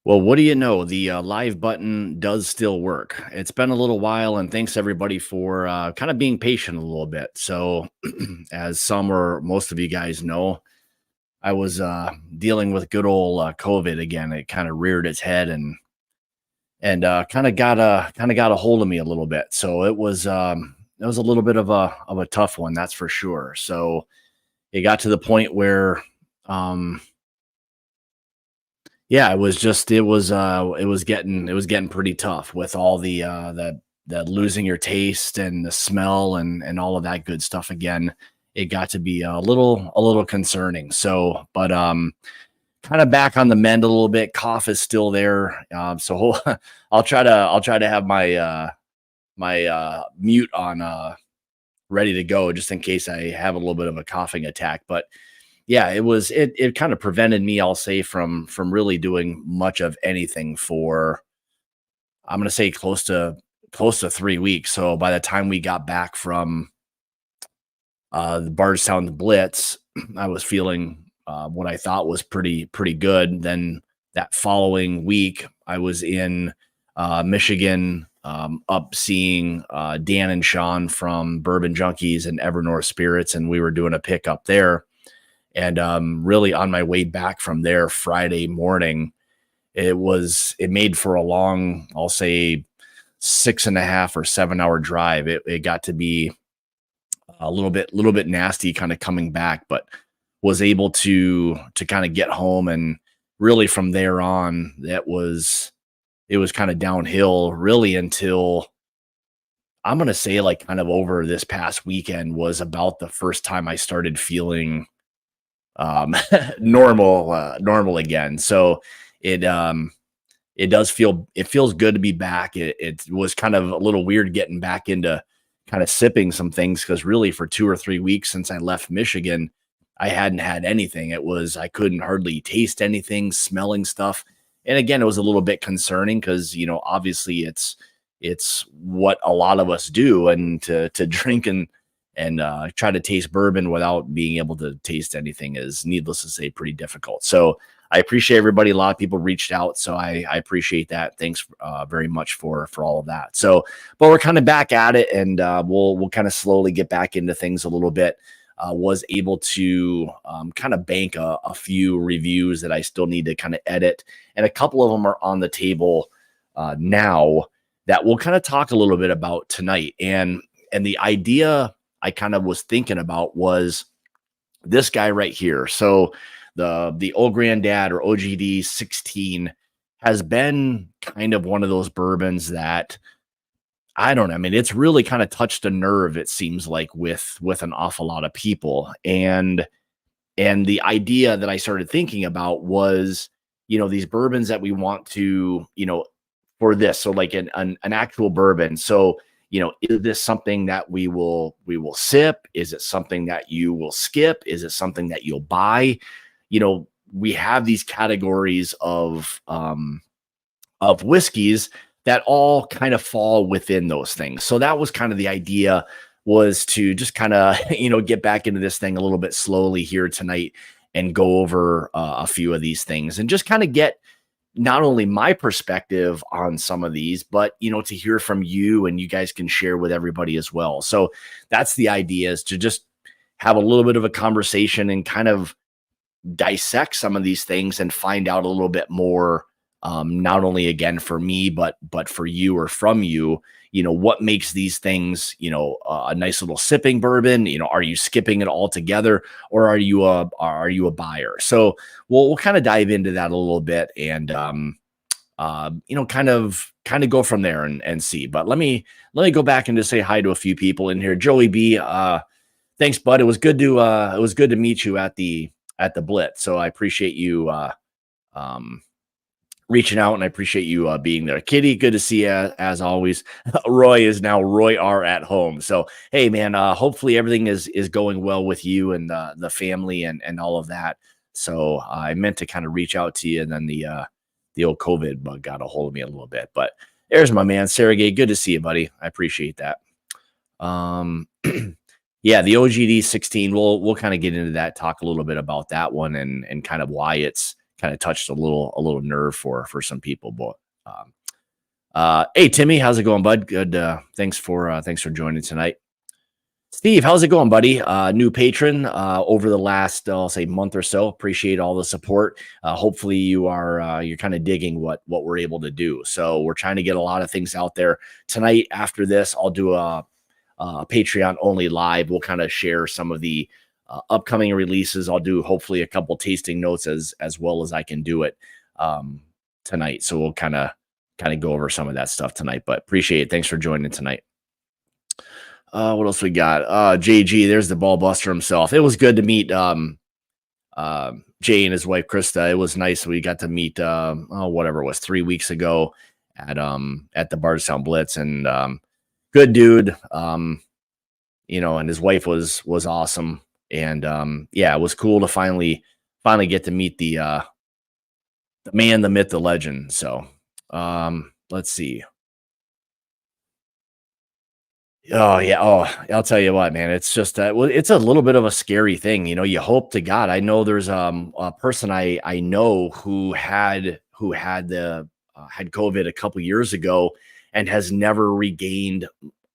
Well, what do you know? The live button does still work. It's been a little while, and thanks everybody for kind of being patient a little bit. So, as some or most of you guys know, I was dealing with good old COVID again. It kind of reared its head and kind of got a hold of me a little bit. So it was a little bit of a tough one, that's for sure. So it got to the point where um, yeah, it was getting pretty tough with all the losing your taste and the smell and all of that good stuff again. It got to be a little concerning. So, but kind of back on the mend a little bit. Cough is still there. So I'll try to have my mute on ready to go just in case I have a little bit of a coughing attack. But yeah, it kind of prevented me, I'll say, from really doing much of anything for I'm gonna say close to 3 weeks. So by the time we got back from the Bardstown Blitz, I was feeling what I thought was pretty good. Then that following week, I was in Michigan, up seeing Dan and Sean from Bourbon Junkies and Evernorth Spirits, and we were doing a pickup there. And really on my way back from there Friday morning, it made for a long, I'll say 6.5 or 7 hour drive. It got to be a little bit nasty kind of coming back, but was able to kind of get home. And really from there on, it was kind of downhill really until I'm gonna say like kind of over this past weekend was about the first time I started feeling um normal again. So it it feels good to be back. It was kind of a little weird getting back into kind of sipping some things because really for 2 or 3 weeks since I left Michigan, I hadn't had anything. I couldn't hardly taste anything, smelling stuff. And again, it was a little bit concerning because obviously it's what a lot of us do, and to drink and try to taste bourbon without being able to taste anything is, needless to say, pretty difficult. So I appreciate everybody. A lot of people reached out, so I appreciate that. Thanks very much for all of that. So, but we're kind of back at it, and we'll kind of slowly get back into things a little bit. Was able to kind of bank a few reviews that I still need to kind of edit, and a couple of them are on the table now that we'll kind of talk a little bit about tonight. And the idea I kind of was thinking about was this guy right here. So the old granddad, or OGD 16, has been kind of one of those bourbons that I don't know. I mean, it's really kind of touched a nerve, it seems like, with an awful lot of people. And the idea that I started thinking about was, these bourbons that we want to, for this. So like an actual bourbon. So, is this something that we will sip? Is it something that you will skip? Is it something that you'll buy? We have these categories of whiskeys that all kind of fall within those things. So that was kind of the idea, was to just kind of, get back into this thing a little bit slowly here tonight and go over a few of these things and just kind of get not only my perspective on some of these, but, to hear from you, and you guys can share with everybody as well. So that's the idea, is to just have a little bit of a conversation and kind of dissect some of these things and find out a little bit more, not only again for me, but for you, or from you, what makes these things, a nice little sipping bourbon. Are you skipping it altogether, or are you a buyer? So we'll kind of dive into that a little bit, and kind of go from there and see. But let me go back and just say hi to a few people in here. Joey B, thanks, bud. It was good to meet you at the Blitz. So I appreciate you um reaching out, and I appreciate you being there. Kitty, good to see you as always. Roy is now Roy R at home. So hey, man, hopefully everything is going well with you and the family and all of that. So I meant to kind of reach out to you, and then the old COVID bug got a hold of me a little bit. But there's my man, Sergey. Good to see you, buddy. I appreciate that. Um, yeah, the OGD 16. We'll kind of get into that, talk a little bit about that one, and kind of why it's kind of touched a little nerve for some people. But hey, Timmy, how's it going, bud? Good. Thanks for joining tonight. Steve, how's it going, buddy? New patron over the last, I'll say, month or so. Appreciate all the support. Hopefully, you're kind of digging what we're able to do. So we're trying to get a lot of things out there tonight. After this, I'll do a Patreon only live. We'll kind of share some of the upcoming releases. I'll do hopefully a couple tasting notes as well as I can do it tonight. So we'll kind of go over some of that stuff tonight. But appreciate it. Thanks for joining tonight. What else we got? JG, there's the ball buster himself. It was good to meet Jay and his wife Krista. It was nice. We got to meet whatever it was 3 weeks ago at the Bardstown Blitz, and good dude. And his wife was awesome. And yeah, it was cool to finally get to meet the man, the myth, the legend. So let's see. Oh yeah. Oh, I'll tell you what, man. It's just it's a little bit of a scary thing. You hope to God. I know there's a person I know who had COVID a couple years ago and has never regained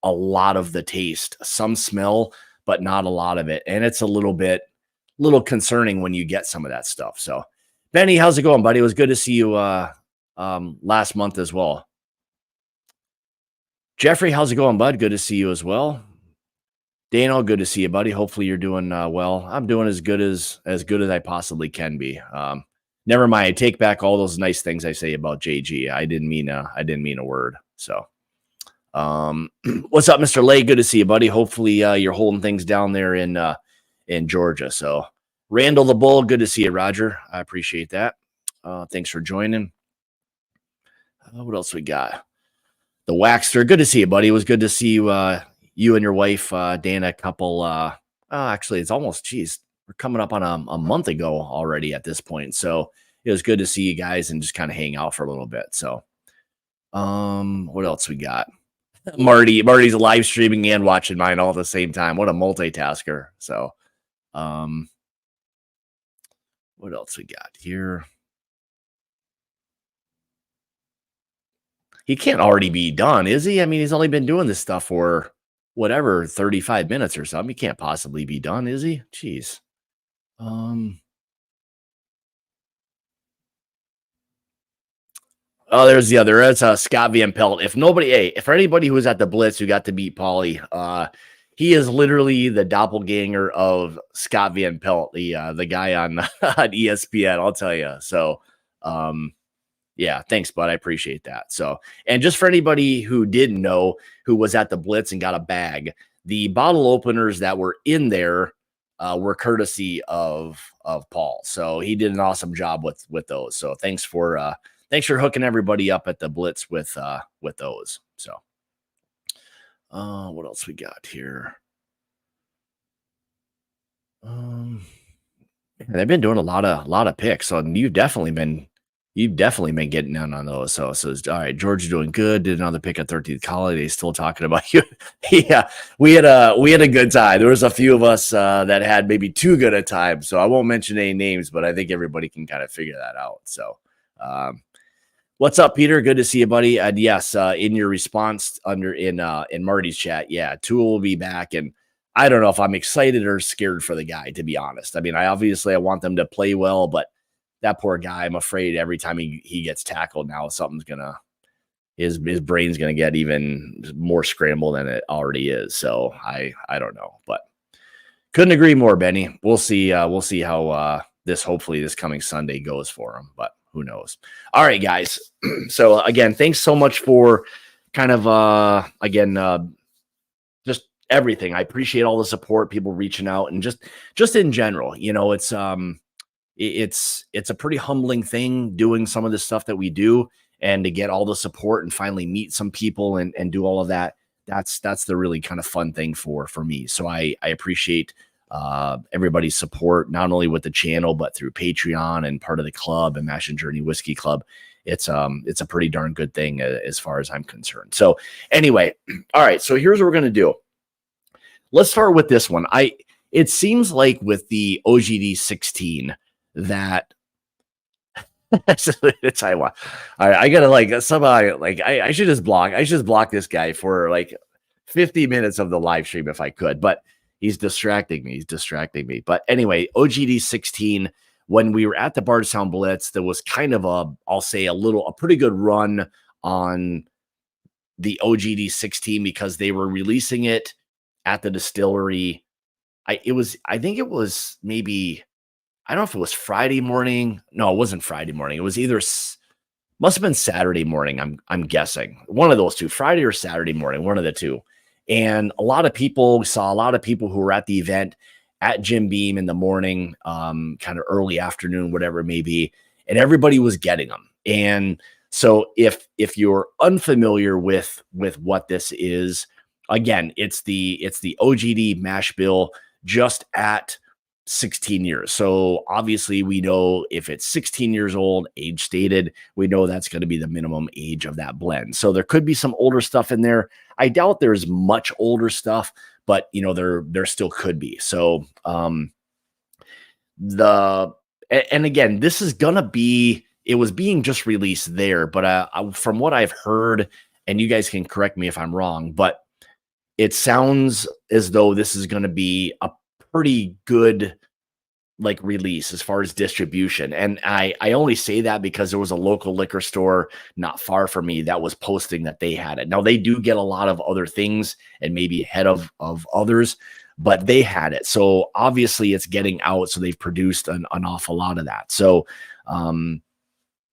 a lot of the taste. Some smell, but not a lot of it. And it's a little concerning when you get some of that stuff. So, Benny, how's it going, buddy? It was good to see you last month as well. Jeffrey, how's it going, bud? Good to see you as well. Daniel, good to see you, buddy. Hopefully you're doing well. I'm doing as good as I possibly can be. Never mind. I take back all those nice things I say about JG. I didn't mean a word. So, what's up, Mr. Lay? Good to see you, buddy. Hopefully you're holding things down there in Georgia. So, Randall the Bull, good to see you, Roger. I appreciate that. Thanks for joining. What else we got? The Waxster, good to see you, buddy. It was good to see you, you and your wife, Dana, a couple. Actually, it's almost, we're coming up on a month ago already at this point. So it was good to see you guys and just kind of hang out for a little bit. So, what else we got? Marty's live streaming and watching mine all at the same time. What a multitasker. So, what else we got here? He can't already be done, is he? I mean, he's only been doing this stuff for whatever, 35 minutes or something. He can't possibly be done, is he? Jeez. Oh, there's the other. It's Scott Van Pelt. If anybody who was at the Blitz who got to meet Paulie, he is literally the doppelganger of Scott Van Pelt, the guy on ESPN. I'll tell you. So, yeah, thanks, bud. I appreciate that. So, and just for anybody who didn't know, who was at the Blitz and got a bag, the bottle openers that were in there were courtesy of Paul. So he did an awesome job with those. So thanks for hooking everybody up at the Blitz with those. So, what else we got here? They've been doing a lot of picks, so you've definitely been getting in on those. So all right, George doing good. Did another pick at 13th Holiday. Still talking about you. Yeah, we had a good time. There was a few of us that had maybe too good a time. So I won't mention any names, but I think everybody can kind of figure that out. So, what's up, Peter? Good to see you, buddy. And yes, in your response in Marty's chat, yeah, Tool will be back, and I don't know if I'm excited or scared for the guy, to be honest. I mean, I want them to play well, but that poor guy, I'm afraid every time he gets tackled now, his brain's gonna get even more scrambled than it already is. So I don't know, but couldn't agree more, Benny. We'll see how hopefully this coming Sunday goes for him, but who knows? All right, guys. So again, thanks so much for kind of just everything. I appreciate all the support, people reaching out, and just in general, it's a pretty humbling thing doing some of the stuff that we do, and to get all the support and finally meet some people and do all of that. That's the really kind of fun thing for me. So I appreciate everybody's support, not only with the channel, but through Patreon and part of the club and Mash and Journey Whiskey Club. It's a pretty darn good thing as far as I'm concerned. So anyway, all right. So here's what we're going to do. Let's start with this one. It seems like with the OGD 16 that It's I want. I gotta like somehow like I should just block this guy for like 50 minutes of the live stream if I could, but he's distracting me. He's distracting me. But anyway, OGD 16, when we were at the Bardstown Blitz, there was kind of I'll say a pretty good run on the OGD 16 because they were releasing it at the distillery. I think it was maybe, I don't know if it was Friday morning. No, it wasn't Friday morning. It was either must have been Saturday morning. I'm guessing one of those two, Friday or Saturday morning, one of the two. And a lot of people saw a lot of people who were at the event at Jim Beam in the morning, kind of early afternoon, whatever it may be, and everybody was getting them. And so if you're unfamiliar with what this is, again, it's the OGD mash bill just at 16 years. So obviously we know if it's 16 years old, age stated, we know that's going to be the minimum age of that blend. So there could be some older stuff in there. I doubt there's much older stuff, but you know, there still could be. So and again, this is going to be, it was being just released there, but from what I've heard, and you guys can correct me if I'm wrong, but it sounds as though this is going to be a pretty good like release as far as distribution. And I only say that because there was a local liquor store not far from me that was posting that they had it. Now they do get a lot of other things and maybe ahead of others, but they had it. So obviously it's getting out. So they've produced an awful lot of that. So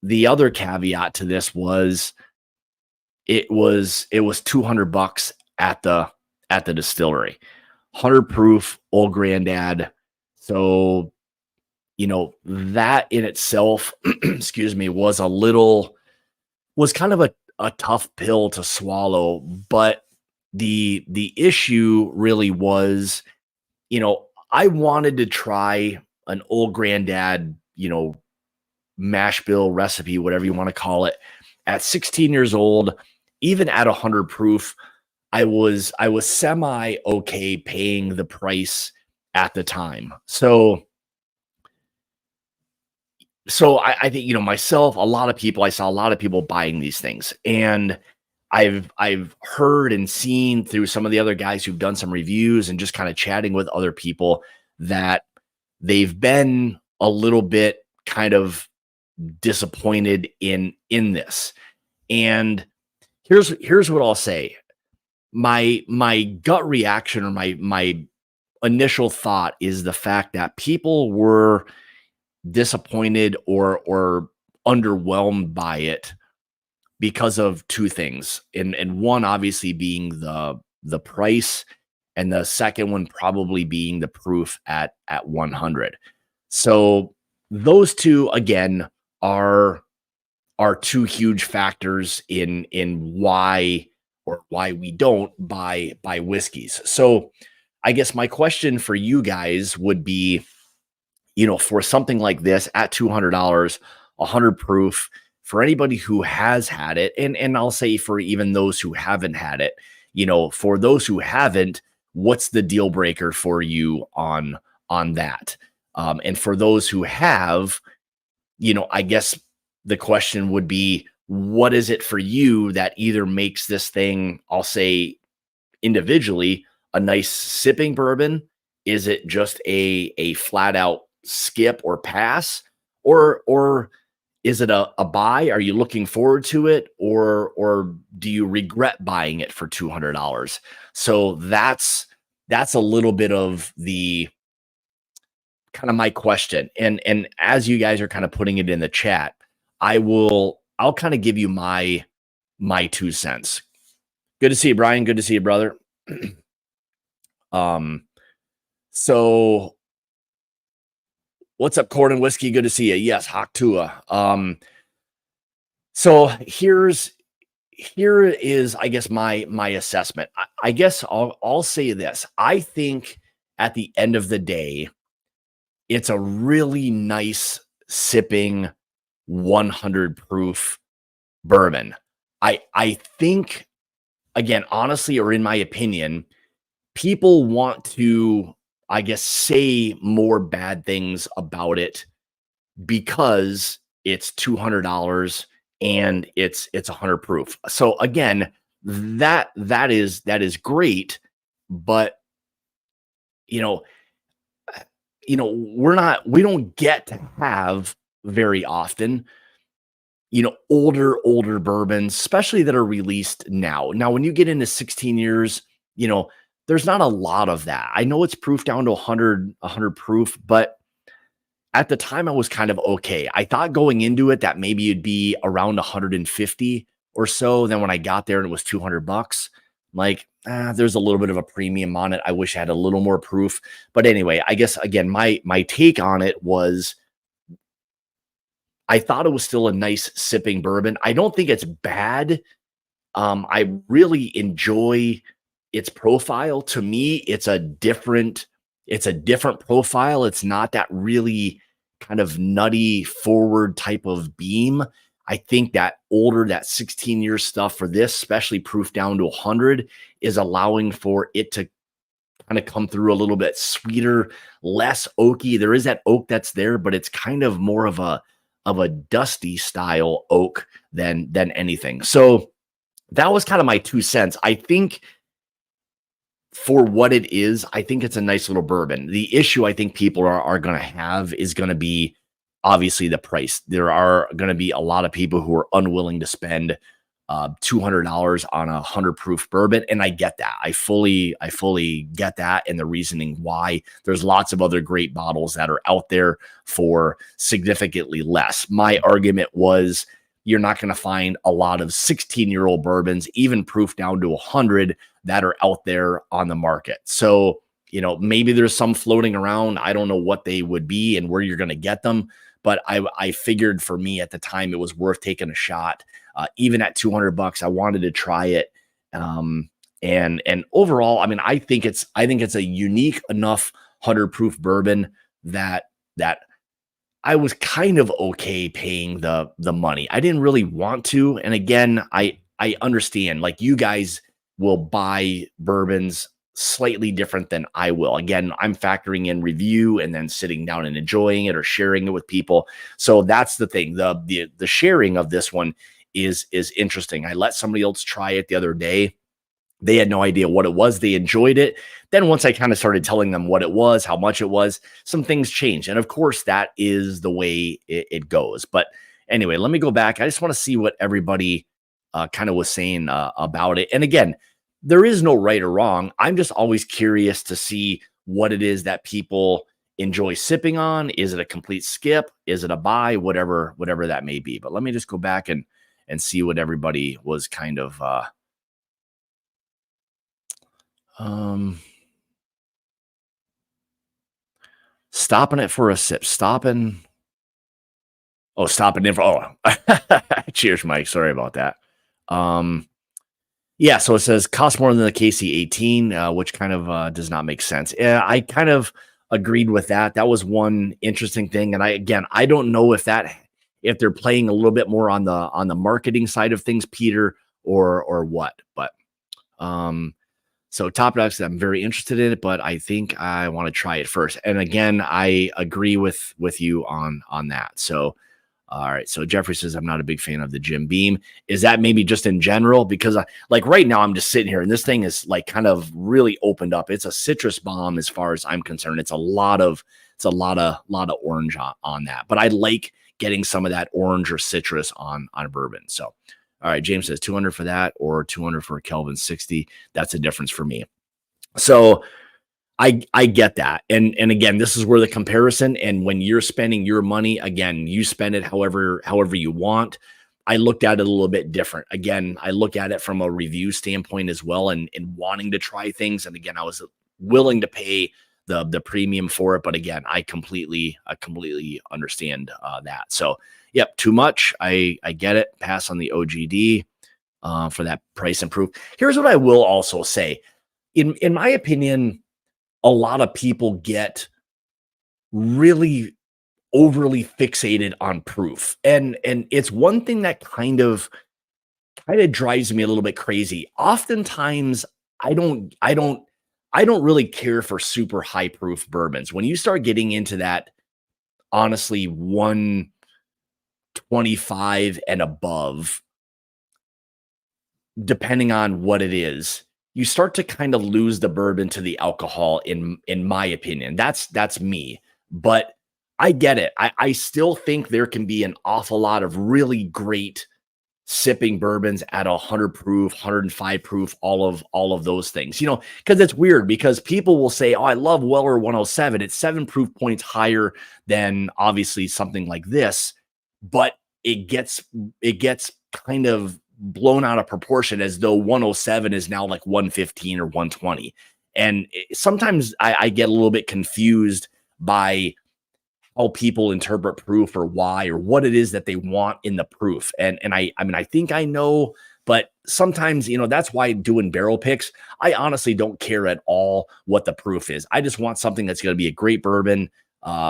the other caveat to this was it was $200 at the distillery, 100 proof, old granddad. So, you know, that in itself, excuse me, was kind of a tough pill to swallow. But the issue really was, you know, I wanted to try an old granddad, you know, mash bill recipe, whatever you want to call it, at 16 years old, even at 100 proof. I was semi okay paying the price at the time. So I think, you know, myself, a lot of people, I saw a lot of people buying these things, and I've heard and seen through some of the other guys who've done some reviews and just kind of chatting with other people that they've been a little bit kind of disappointed in this. And here's what I'll say. My gut reaction, or my initial thought, is the fact that people were disappointed or underwhelmed by it because of two things. And one obviously being the price, and the second one probably being the proof at 100. So those two again are two huge factors in why we don't buy whiskeys. So I guess my question for you guys would be, you know, for something like this at $200, 100 proof, for anybody who has had it, and I'll say for even those who haven't had it, you know, for those who haven't, what's the deal breaker for you on that? And for those who have, you know, I guess the question would be, what is it for you that either makes this thing, I'll say individually, a nice sipping bourbon? Is it just a flat out skip or pass, or is it a buy? Are you looking forward to it, or do you regret buying it for $200? So that's a little bit of the kind of my question. And as you guys are kind of putting it in the chat, I'll kind of give you my 2 cents. Good to see you, Brian. Good to see you, brother. So what's up, Corn and Whiskey? Good to see you. Yes, Haktua. So here is, I guess, my assessment. I guess I'll say this. I think at the end of the day, it's a really nice sipping 100 proof bourbon. I think, again, honestly, or in my opinion, people want to, I guess, say more bad things about it because it's $200 and it's 100 proof. So again, that is great, but you know, we don't get to have very often, older bourbons, especially that are released now. Now, when you get into 16 years, you know, there's not a lot of that. I know it's proof down to 100 proof, but at the time I was kind of okay. I thought going into it that maybe it'd be around 150 or so. Then when I got there and it was $200, like, there's a little bit of a premium on it. I wish I had a little more proof. But anyway, I guess again, my take on it was I thought it was still a nice sipping bourbon. I don't think it's bad. I really enjoy its profile. To me, it's a different profile. It's not that really kind of nutty forward type of beam. I think that 16-year stuff for this, especially proof down to 100, is allowing for it to kind of come through a little bit sweeter, less oaky. There is that oak that's there, but it's kind of more of a dusty style oak than anything. So that was kind of my 2 cents. I think for what it is, I think it's a nice little bourbon. The issue I think people are going to have is going to be obviously the price. There are going to be a lot of people who are unwilling to spend $200 on 100 proof bourbon, and I get that. I fully get that, and the reasoning why. There's lots of other great bottles that are out there for significantly less. My argument was you're not going to find a lot of 16-year-old bourbons, even proof down to 100, that are out there on the market. So, maybe there's some floating around. I don't know what they would be and where you're going to get them, but I figured for me at the time it was worth taking a shot. Even at $200, I wanted to try it. And overall, I mean, I think it's a unique enough 100 proof bourbon that I was kind of okay paying the money. I didn't really want to. And again, I understand, like, you guys will buy bourbons slightly different than I will. Again, I'm factoring in review and then sitting down and enjoying it or sharing it with people. So that's the thing. The sharing of this one is interesting. I let somebody else try it the other day. They had no idea what it was. They enjoyed it. Then once I kind of started telling them what it was, how much it was, some things changed. And of course, that is the way it goes. But anyway, let me go back. I just want to see what everybody kind of was saying about it. And again, there is no right or wrong. I'm just always curious to see what it is that people enjoy sipping on. Is it a complete skip? Is it a buy? Whatever that may be. But let me just go back and see what everybody was kind of stopping it for a sip. Stopping in for cheers, Mike. Sorry about that. Yeah, so it says cost more than the KC18, which kind of does not make sense. Yeah, I kind of agreed with that. That was one interesting thing. And I don't know if they're playing a little bit more on the marketing side of things, Peter, or what. But so Top Dog said, I'm very interested in it, but I think I want to try it first. And again, I agree with you on that. So all right. So Jeffrey says, I'm not a big fan of the Jim Beam. Is that maybe just in general? Because like right now I'm just sitting here and this thing is like kind of really opened up. It's a citrus bomb as far as I'm concerned. It's a lot of orange on that, but I like getting some of that orange or citrus on bourbon. So, all right. James says 200 for that or 200 for a Kelvin 60. That's a difference for me. So I get that. And again, this is where the comparison, and when you're spending your money, again, you spend it however you want. I looked at it a little bit different. Again, I look at it from a review standpoint as well, and wanting to try things. And again, I was willing to pay the premium for it. But again, I completely understand that. So yep, too much. I get it. Pass on the OGD for that price and proof. Here's what I will also say. In my opinion, a lot of people get really overly fixated on proof. And it's one thing that kind of drives me a little bit crazy. Oftentimes I don't really care for super high proof bourbons. When you start getting into that, honestly, 120 25 and above, depending on what it is, you start to kind of lose the bourbon to the alcohol in my opinion. That's me. But I get it. I still think there can be an awful lot of really great sipping bourbons at 100 proof, 105 proof, all of those things. Because it's weird because people will say, "Oh, I love Weller 107. It's 7 proof points higher than obviously something like this." But it gets kind of blown out of proportion as though 107 is now like 115 or 120. And sometimes I get a little bit confused by how people interpret proof or why or what it is that they want in the proof. And I mean, I think I know, but sometimes, that's why doing barrel picks, I honestly don't care at all what the proof is. I just want something that's going to be a great bourbon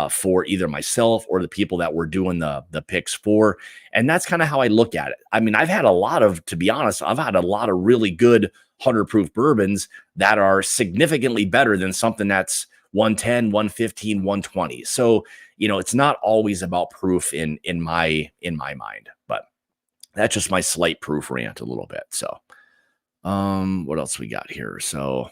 for either myself or the people that we're doing the picks for. And that's kind of how I look at it. I mean, to be honest, I've had a lot of really good 100 proof bourbons that are significantly better than something that's 110, 115, 120. So, it's not always about proof in my mind, but that's just my slight proof rant a little bit. So, what else we got here? So,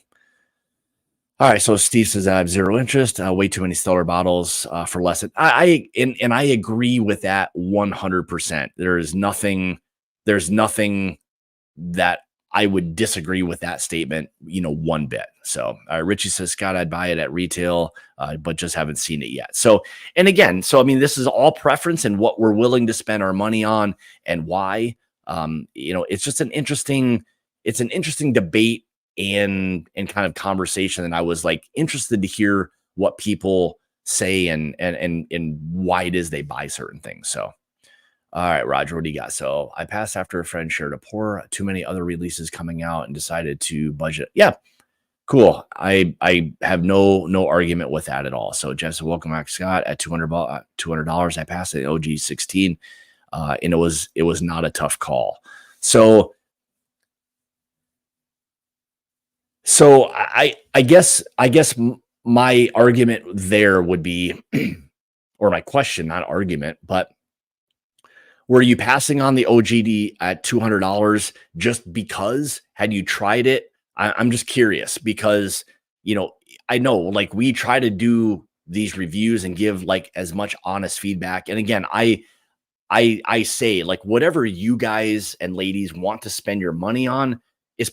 all right. So Steve says, I have zero interest. Way too many stellar bottles for less. I agree with that 100%. There's nothing that I would disagree with that statement, one bit. So Richie says, Scott, I'd buy it at retail, but just haven't seen it yet. So, and again, I mean, this is all preference and what we're willing to spend our money on and why. It's just an interesting debate and kind of conversation. And I was like interested to hear what people say and why it is they buy certain things. So, all right, Roger, what do you got? So I passed after a friend shared a pour, too many other releases coming out and decided to budget. Yeah, cool. I have no argument with that at all. So Jeff said, welcome back, Scott, at $200. I passed it at OG 16. And it was not a tough call. So I guess my argument there would be, or my question, not argument, but were you passing on the OGD at $200 just because? Had you tried it? I'm just curious because, I know like we try to do these reviews and give like as much honest feedback. And again, I say like whatever you guys and ladies want to spend your money on is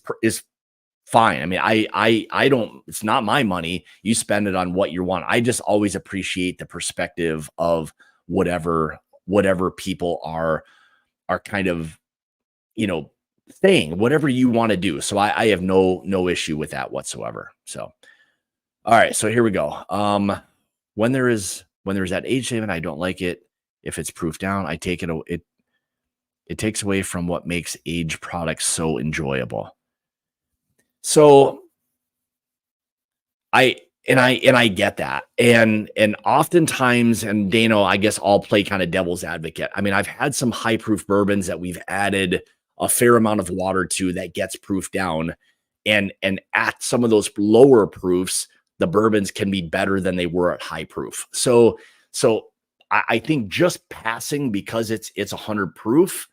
fine. I mean, I don't, it's not my money. You spend it on what you want. I just always appreciate the perspective of whatever people are kind of, saying whatever you want to do. So I have no issue with that whatsoever. So, all right. So here we go. When there is that age statement, I don't like it. If it's proof down, I take it. It takes away from what makes aged products so enjoyable. So I get that. And oftentimes, and Dano, I guess I'll play kind of devil's advocate. I mean, I've had some high proof bourbons that we've added a fair amount of water to that gets proof down. And at some of those lower proofs, the bourbons can be better than they were at high proof. So I think just passing because it's 100 proof,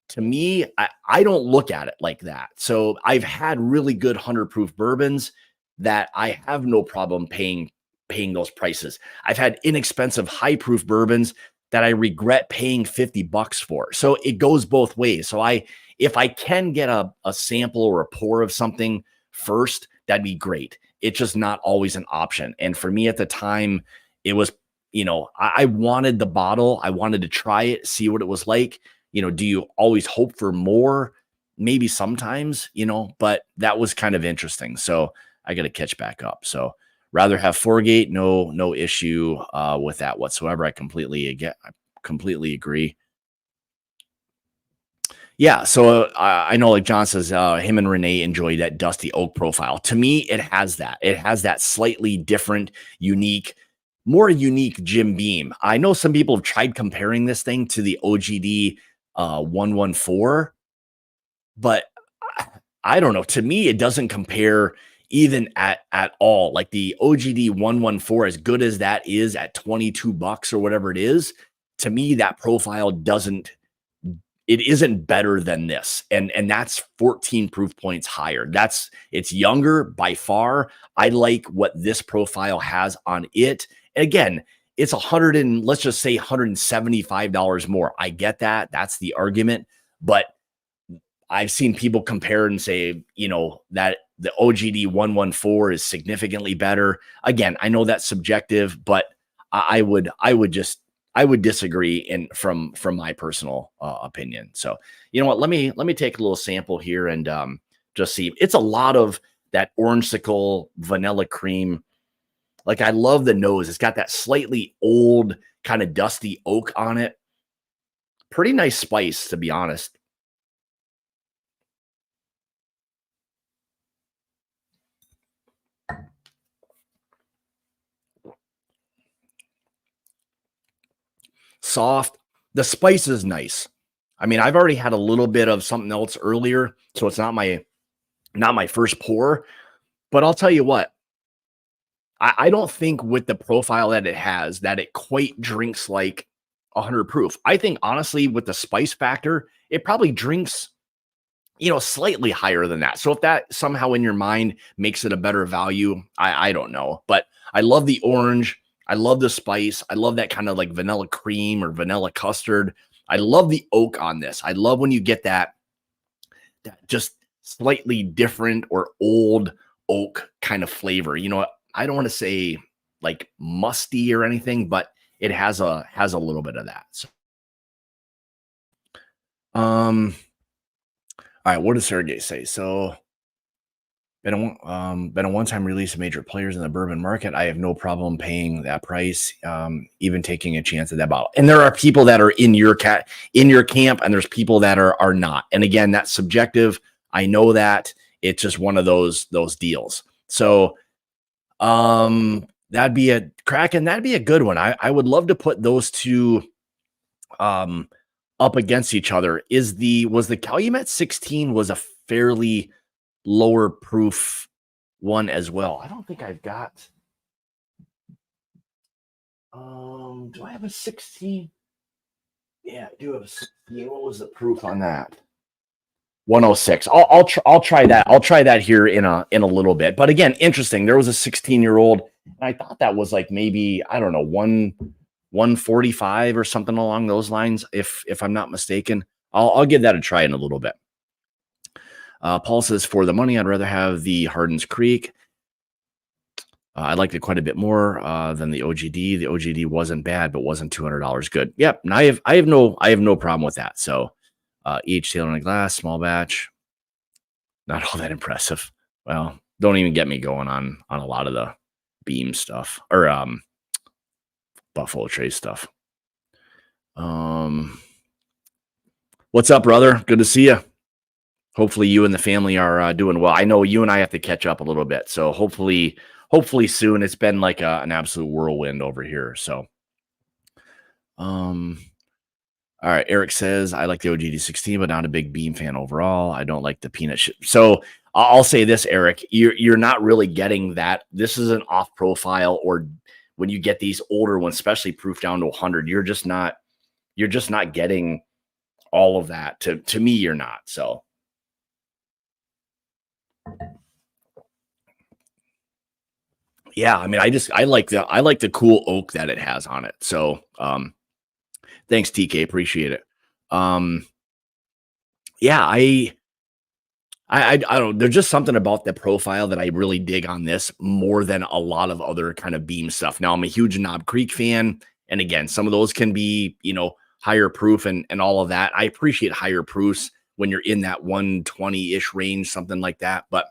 to me, I don't look at it like that. So I've had really good 100 proof bourbons that I have no problem paying those prices. I've had inexpensive high proof bourbons that I regret paying $50 for. So it goes both ways. So if I can get a sample or a pour of something first, that'd be great. It's just not always an option. And for me at the time, it was, I wanted the bottle. I wanted to try it, see what it was like. Do you always hope for more? Maybe sometimes, but that was kind of interesting. So I got to catch back up. So rather have 4-gate, no issue with that whatsoever. I completely agree. Yeah. So I know like John says, him and Renee enjoy that dusty oak profile. To me, it has that. It has that slightly different, more unique Jim Beam. I know some people have tried comparing this thing to the OGD 114, but I don't know. To me, it doesn't compare even at all. Like the OGD 114, as good as that is at $22 or whatever it is, to me, that profile it isn't better than this. And that's 14 proof points higher. It's younger by far. I like what this profile has on it. Again, it's 100 and let's just say $175 more. I get that. That's the argument. But I've seen people compare and say, that the OGD 114 is significantly better. Again, I know that's subjective, but I would disagree from my personal opinion. So, you know what? Let me take a little sample here and just see. It's a lot of that orangesicle vanilla cream. Like, I love the nose. It's got that slightly old kind of dusty oak on it. Pretty nice spice, to be honest. Soft. The spice is nice. I mean, I've already had a little bit of something else earlier, so it's not my first pour. But I'll tell you what, I don't think with the profile that it has that it quite drinks like 100 proof. I think honestly, with the spice factor, it probably drinks, slightly higher than that. So if that somehow in your mind makes it a better value, I don't know. But I love the orange. I love the spice. I love that kind of like vanilla cream or vanilla custard. I love the oak on this. I love when you get that just slightly different or old oak kind of flavor. I don't want to say like musty or anything, but it has a little bit of that. So, all right, what does Sergey say? So, been a one-time release of major players in the bourbon market. I have no problem paying that price, even taking a chance at that bottle. And there are people that are in your camp, and there's people that are not. And again, that's subjective. I know that. It's just one of those deals. So, that'd be a Kraken. That'd be a good one. I would love to put those two up against each other. Was the Calumet 16 was a fairly lower proof one as well? I don't think I've got. Do I have a 16? Yeah, I do have a 16. What was the proof on that? 106. I'll try that. I'll try that here in a little bit. But again, interesting. There was a 16-year-old, and I thought that was like maybe, I don't know, 145 or something along those lines, if I'm not mistaken. I'll give that a try in a little bit. Paul says, for the money, I'd rather have the Hardin's Creek. I liked it quite a bit more than the OGD. The OGD wasn't bad, but wasn't $200 good. Yep, and I have no problem with that. So each tailor in a glass, small batch, not all that impressive. Well, don't even get me going on a lot of the Beam stuff or Buffalo Trace stuff. What's up, brother? Good to see you. Hopefully you and the family are doing well. I know you and I have to catch up a little bit. So hopefully soon. It's been like an absolute whirlwind over here. So, all right. Eric says, I like the OGD 16, but not a big Beam fan overall. I don't like the peanut shit. So I'll say this, Eric, you're not really getting that. This is an off profile, or when you get these older ones, especially proof down to 100, you're just not getting all of that. To me, you're not. So. Yeah, I mean, I like the cool oak that it has on it. So, thanks, TK, appreciate it. Yeah, I don't. There's just something about the profile that I really dig on this more than a lot of other kind of Beam stuff. Now, I'm a huge Knob Creek fan, and again, some of those can be higher proof and all of that. I appreciate higher proofs when you're in that 120-ish range, something like that, but.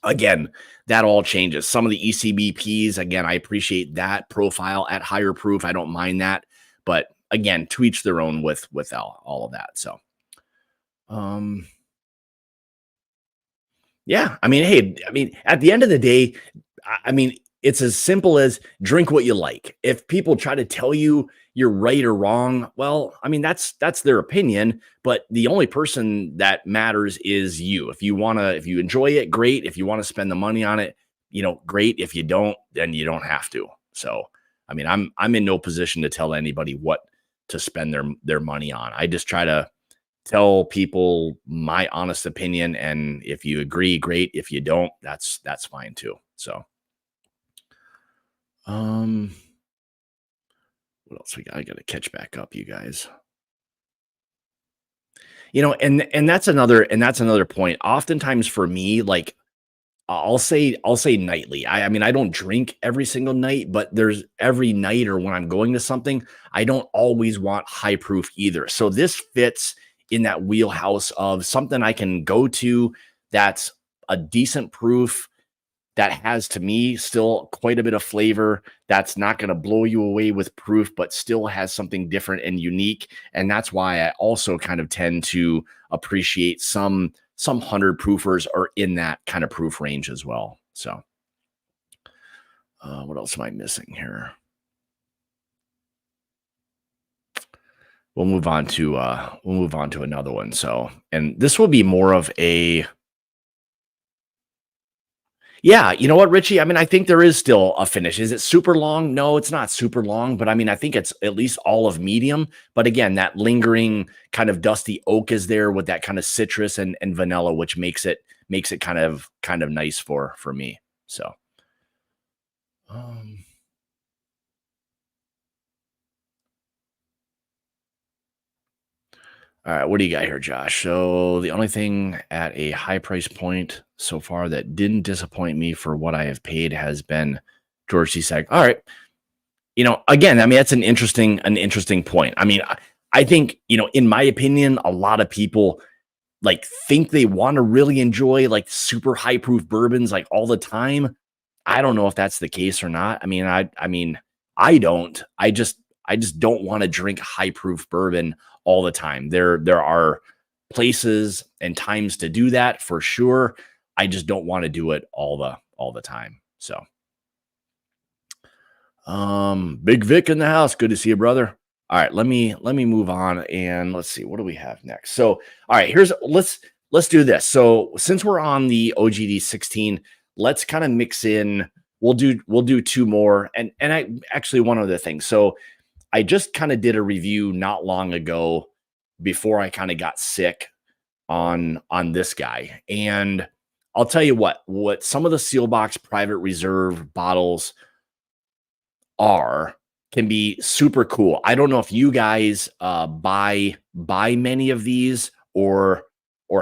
Again, that all changes. Some of the ECBPs, again, I appreciate that profile at higher proof. I don't mind that. But again, to each their own with all of that. So, yeah, I mean, hey, at the end of the day, it's as simple as drink what you like. If people try to tell you you're right or wrong, well, that's their opinion, but the only person that matters is you. If you enjoy it, great. If you want to spend the money on it, great. If you don't, then you don't have to. So, I'm in no position to tell anybody what to spend their money on. I just try to tell people my honest opinion, and if you agree, great. If you don't, that's fine too. So, what else we got? I got to catch back up, you guys. And that's another point. Oftentimes for me, like I'll say nightly. I mean, I don't drink every single night, but there's every night or when I'm going to something, I don't always want high proof either. So this fits in that wheelhouse of something I can go to that's a decent proof that has, to me, still quite a bit of flavor, that's not going to blow you away with proof, but still has something different and unique. And that's why I also kind of tend to appreciate some 100 proofers are in that kind of proof range as well. So what else am I missing here? We'll move on to another one. So, and this will be more of a, yeah, you know what, Richie? I mean, I think there is still a finish. Is it super long? No, it's not super long, but I mean, I think it's at least all of medium. But again, that lingering kind of dusty oak is there with that kind of citrus and vanilla, which makes it kind of nice for me. So, all right, what do you got here, Josh? So the only thing at a high price point so far that didn't disappoint me for what I have paid has been George Dissecting. All right. Again, I mean, that's an interesting point. I mean, I think, in my opinion, a lot of people like think they want to really enjoy like super high proof bourbons like all the time. I don't know if that's the case or not. I mean, I don't. I just don't want to drink high proof bourbon all the time. There are places and times to do that for sure. I just don't want to do it all the time. So, Big Vic in the house. Good to see you, brother. All right, let me move on and let's see, what do we have next? So, all right, let's do this. So, since we're on the OGD 16, let's kind of mix in. We'll do two more, and I actually one other thing. So, I just kind of did a review not long ago before I kind of got sick on this guy. And I'll tell you what some of the Seelbach Private Reserve bottles can be super cool. I don't know if you guys buy many of these or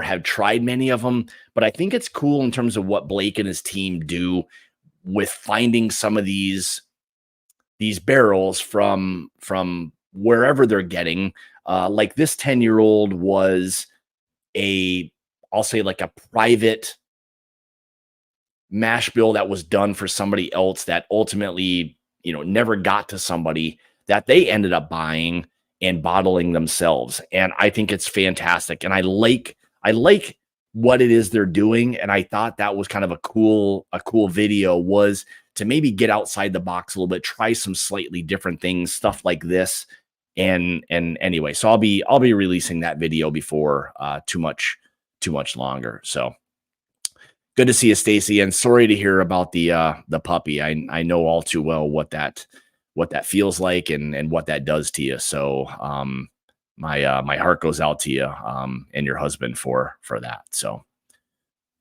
have tried many of them, but I think it's cool in terms of what Blake and his team do with finding some of these barrels from wherever they're getting. Like this 10-year-old was I'll say like a private mash bill that was done for somebody else that ultimately, never got to somebody that they ended up buying and bottling themselves. And I think it's fantastic. And I like what it is they're doing. And I thought that was kind of a cool video, was to maybe get outside the box a little bit, try some slightly different things, stuff like this. And anyway, so I'll be releasing that video before too much longer. So good to see you, Stacy, and sorry to hear about the puppy. I know all too well what that feels like and what that does to you. So my heart goes out to you and your husband for that. So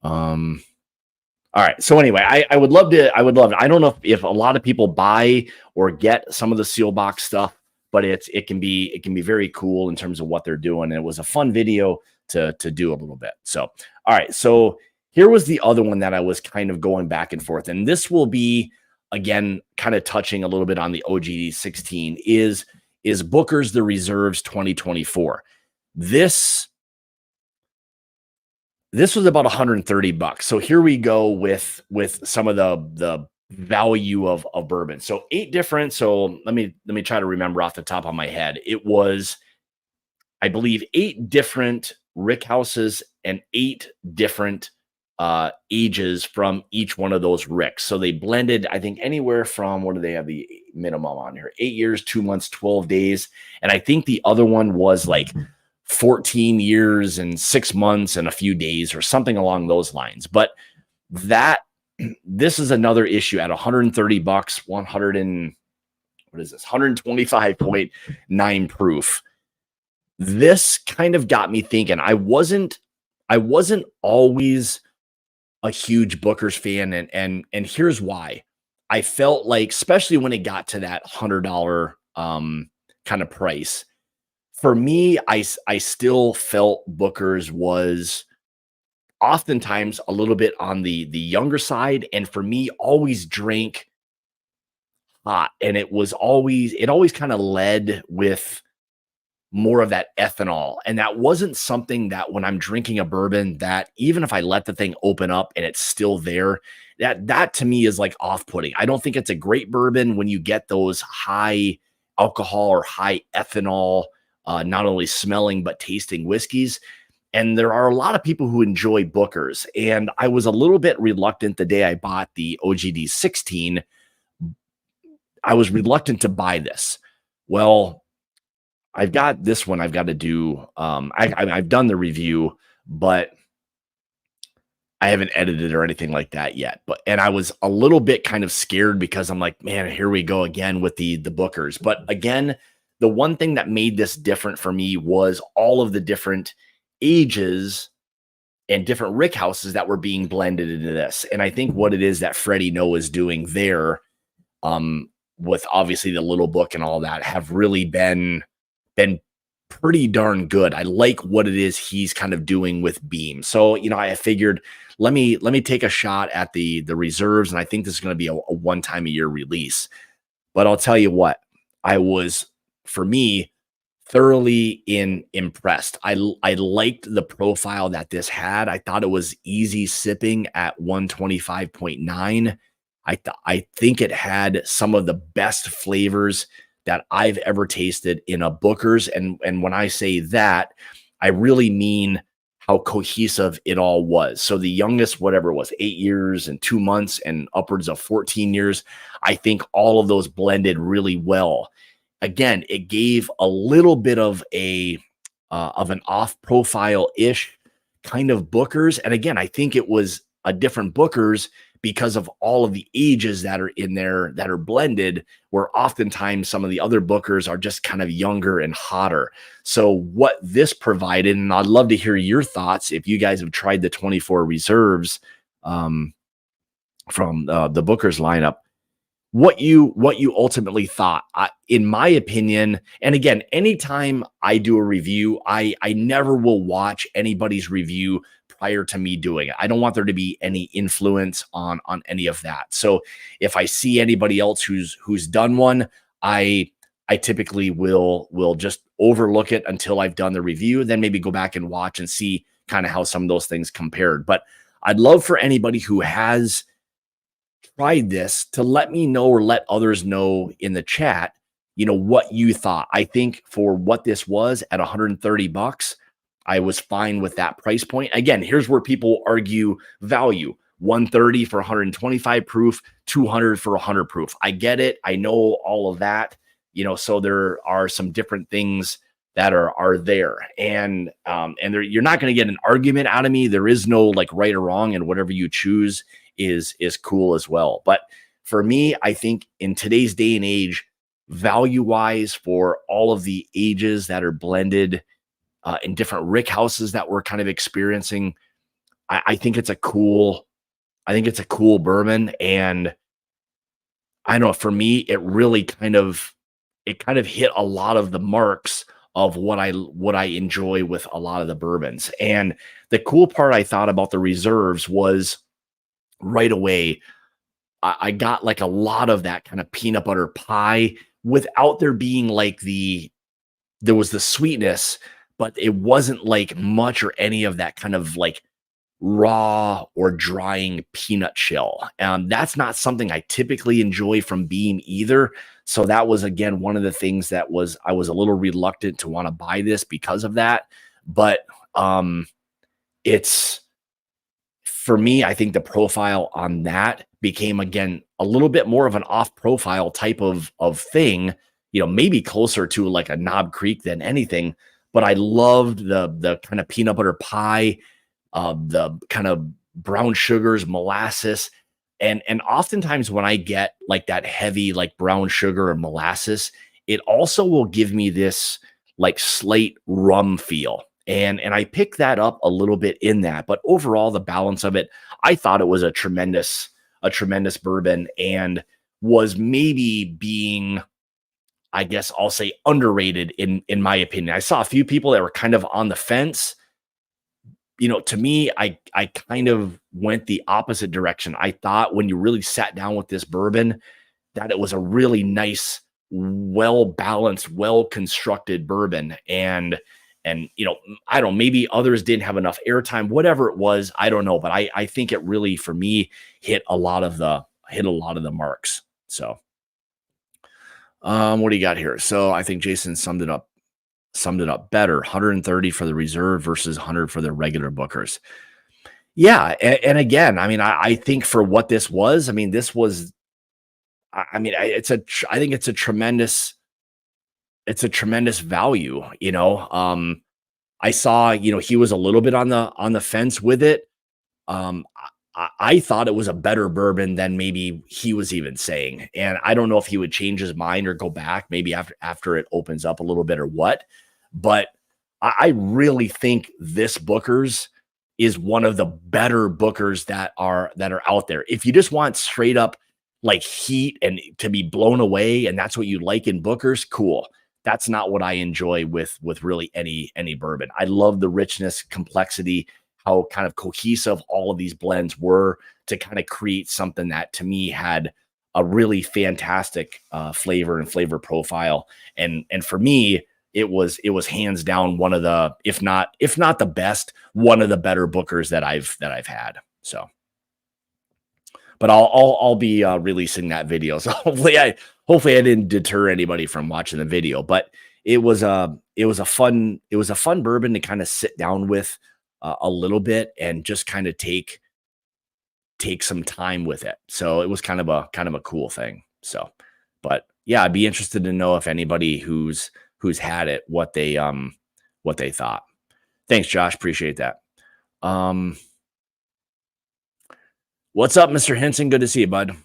all right. So anyway, I would love it. I don't know if a lot of people buy or get some of the Seelbach stuff, but it can be very cool in terms of what they're doing. And it was a fun video to do a little bit. So, all right. So here was the other one that I was kind of going back and forth. And this will be, again, kind of touching a little bit on the OGD 16 is Booker's The Reserves 2024. This was about $130. So here we go with some of the value of bourbon. So 8 different. So let me try to remember off the top of my head. It was, I believe, 8 different rick houses and 8 different ages from each one of those ricks. So they blended, I think, anywhere from, what do they have the minimum on here? 8 years, 2 months, 12 days. And I think the other one was like 14 years and 6 months and a few days or something along those lines. But this is another issue at $130, what is this? 125.9 proof. This kind of got me thinking. I wasn't always a huge Booker's fan, and here's why. I felt like, especially when it got to that $100 kind of price, for me, I still felt Booker's was oftentimes a little bit on the younger side, and for me, always drank hot, and it always kind of led with more of that ethanol. And that wasn't something that when I'm drinking a bourbon, that even if I let the thing open up and it's still there, that to me is like off-putting. I don't think it's a great bourbon when you get those high alcohol or high ethanol, not only smelling but tasting whiskeys. And there are a lot of people who enjoy Booker's. And I was a little bit reluctant the day I bought the OGD 16. I was reluctant to buy this. Well, I've got this one I've got to do. I've done the review, but I haven't edited or anything like that yet. And I was a little bit kind of scared because I'm like, man, here we go again with the Bookers. But again, the one thing that made this different for me was all of the different ages and different rick houses that were being blended into this. And I think what it is that Freddie Noah is doing there, with obviously the little book and all that, have really been pretty darn good. I like what it is he's kind of doing with Beam. So, I figured let me take a shot at the reserves, and I think this is going to be a one time a year release. But I'll tell you what, I was, for me, thoroughly impressed. I liked the profile that this had. I thought it was easy sipping at 125.9. I think it had some of the best flavors that I've ever tasted in a Booker's. And when I say that, I really mean how cohesive it all was. So the youngest, whatever it was, 8 years and 2 months and upwards of 14 years, I think all of those blended really well. Again, it gave a little bit of an off-profile-ish kind of Booker's. And again, I think it was a different Booker's because of all of the ages that are in there that are blended, where oftentimes some of the other Bookers are just kind of younger and hotter. So what this provided, and I'd love to hear your thoughts if you guys have tried the 24 reserves from the Booker's lineup, what you ultimately thought. In my opinion, and again, anytime I do a review, I never will watch anybody's review prior to me doing it. I don't want there to be any influence on any of that. So if I see anybody else who's done one, I typically will just overlook it until I've done the review, then maybe go back and watch and see kind of how some of those things compared. But I'd love for anybody who has tried this to let me know, or let others know in the chat, what you thought. I think for what this was at $130, I was fine with that price point. Again, here's where people argue value: 130 for 125 proof, 200 for 100 proof. I get it. I know all of that, so there are some different things that are there. And you're not going to get an argument out of me. There is no like right or wrong, and whatever you choose is cool as well. But for me, I think in today's day and age, value-wise, for all of the ages that are blended in different rick houses that we're kind of experiencing, I think it's a cool bourbon. And I don't know, for me, it really kind of hit a lot of the marks of what I enjoy with a lot of the bourbons. And the cool part I thought about the reserves was right away, I got like a lot of that kind of peanut butter pie without there being like there was the sweetness, but it wasn't like much or any of that kind of like raw or drying peanut shell. That's not something I typically enjoy from Beam either. So that was, again, one of the things that I was a little reluctant to want to buy this because of that. But it's, for me, I think the profile on that became, again, a little bit more of an off-profile type of thing, maybe closer to like a Knob Creek than anything. But I loved the kind of peanut butter pie, the kind of brown sugars, molasses. And oftentimes when I get like that heavy, like brown sugar or molasses, it also will give me this like slight rum feel. And I picked that up a little bit in that, but overall the balance of it, I thought it was a tremendous bourbon, and was maybe being, I guess I'll say, underrated in my opinion. I saw a few people that were kind of on the fence. To me, I kind of went the opposite direction. I thought when you really sat down with this bourbon, that it was a really nice, well balanced, well constructed bourbon. And I don't know, maybe others didn't have enough airtime, whatever it was, I don't know, but I think it really, for me, hit a lot of the marks. So what do you got here? So I think Jason summed it up better. 130 for the reserve versus 100 for the regular bookers. Yeah, and again, I mean, I think for what this was, I mean, this was, I mean, I think it's a tremendous value. I saw, he was a little bit on the fence with it. I thought it was a better bourbon than maybe he was even saying, and I don't know if he would change his mind or go back maybe after it opens up a little bit or what. But I really think this Booker's is one of the better Bookers that are out there. If you just want straight up like heat and to be blown away, and that's what you like in Booker's, cool. That's not what I enjoy with really any bourbon. I love the richness, complexity, how kind of cohesive all of these blends were to kind of create something that to me had a really fantastic flavor and flavor profile. And for me, it was hands down one of the, if not the best, one of the better Bookers that I've had. So, but I'll be releasing that video. So hopefully I didn't deter anybody from watching the video, but it was a fun bourbon to kind of sit down with a little bit and just kind of take some time with it. So it was kind of a cool thing. So, but yeah, I'd be interested to know if anybody who's had it, what they thought. Thanks, Josh. Appreciate that. What's up, Mr. Henson? Good to see you, bud.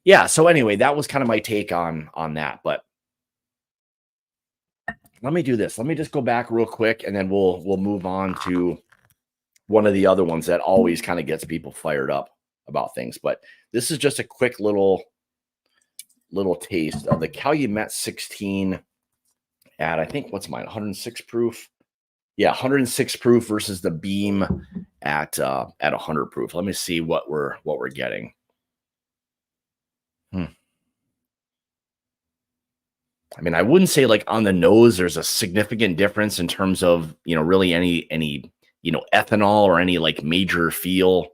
Yeah. So anyway, that was kind of my take on that, but let me do this. Let me just go back real quick, and then we'll move on to one of the other ones that always kind of gets people fired up about things. But this is just a quick little taste of the Calumet 16 at, I think, what's mine, 106 proof. Yeah, 106 proof versus the Beam at 100 proof. Let me see what we're getting. I mean, I wouldn't say like on the nose there's a significant difference in terms of, really any ethanol or any like major feel,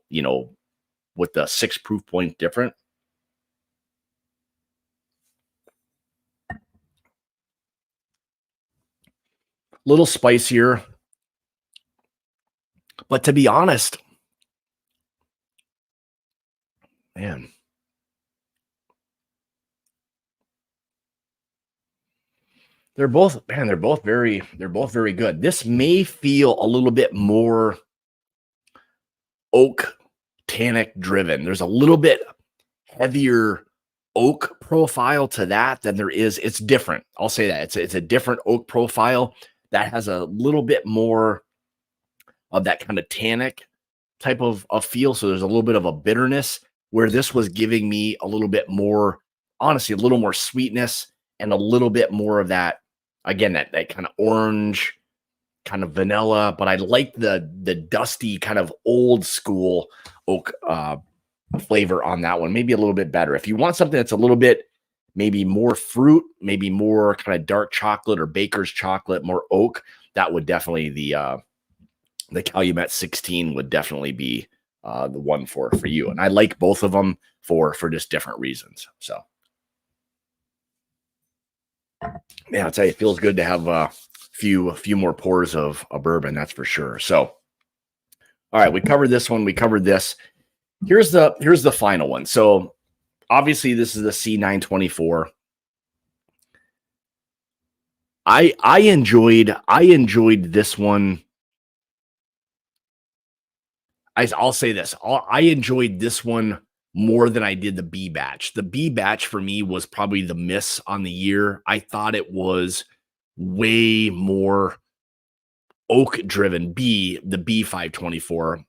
with the 6 proof point different. Little spicier. But to be honest, man, they're both very good. This may feel a little bit more oak tannic driven. There's a little bit heavier oak profile to that than there is. It's different. I'll say that it's a different oak profile that has a little bit more of that kind of tannic type of feel. So there's a little bit of a bitterness, where this was giving me a little bit more, honestly, a little more sweetness and a little bit more of that, again, that kind of orange, kind of vanilla. But I like the dusty kind of old school oak flavor on that one. Maybe a little bit better. If you want something that's a little bit maybe more fruit, maybe more kind of dark chocolate or baker's chocolate, more oak, that would definitely, the Calumet 16 would definitely be the one for you. And I like both of them for just different reasons. So yeah, I'll tell you, it feels good to have a few more pours of a bourbon, that's for sure. So all right, we covered this one, we covered this. Here's the final one. So obviously this is the C924. I enjoyed this one. I'll say this. I enjoyed this one more than I did the B batch. The B batch for me was probably the miss on the year. I thought it was way more oak driven, the B524,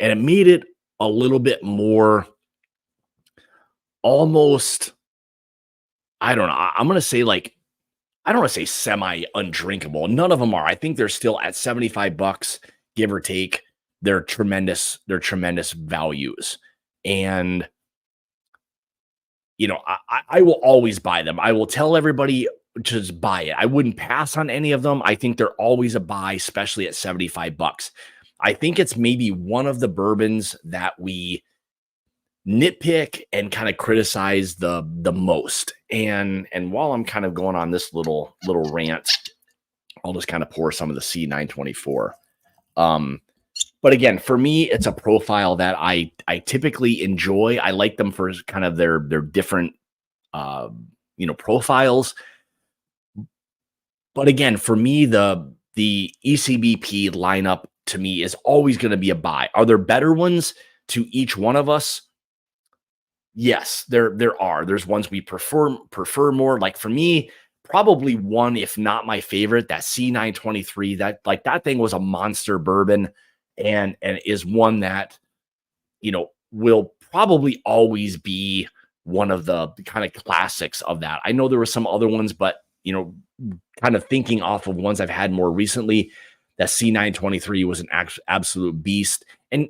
and it made it a little bit more almost, I don't know. I'm going to say like, I don't want to say semi undrinkable. None of them are. I think they're still at 75 bucks, give or take. They're tremendous values. And I will always buy them. I will tell everybody just buy it. I wouldn't pass on any of them. I think they're always a buy, especially at 75 bucks. I think it's maybe one of the bourbons that we nitpick and kind of criticize the most. And while I'm kind of going on this little rant, I'll just kind of pour some of the C924. But again, for me, it's a profile that I typically enjoy. I like them for kind of their different profiles. But again, for me, the ECBP lineup to me is always going to be a buy. Are there better ones to each one of us? Yes, there are. There's ones we prefer more. Like for me, probably one, if not my favorite, that C923. That thing was a monster bourbon, and is one that will probably always be one of the kind of classics of that. I know there were some other ones, but kind of thinking off of ones I've had more recently, that C923 was an absolute beast, and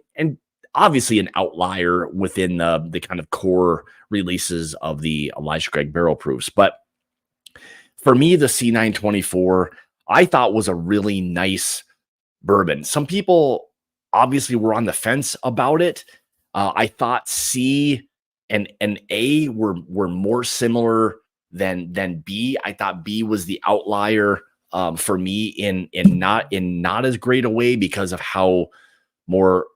obviously an outlier within the kind of core releases of the Elijah Craig barrel proofs. But for me, the C924, I thought was a really nice bourbon. Some people obviously were on the fence about it. I thought C and A were more similar than B. I thought B was the outlier for me in not as great a way because of how more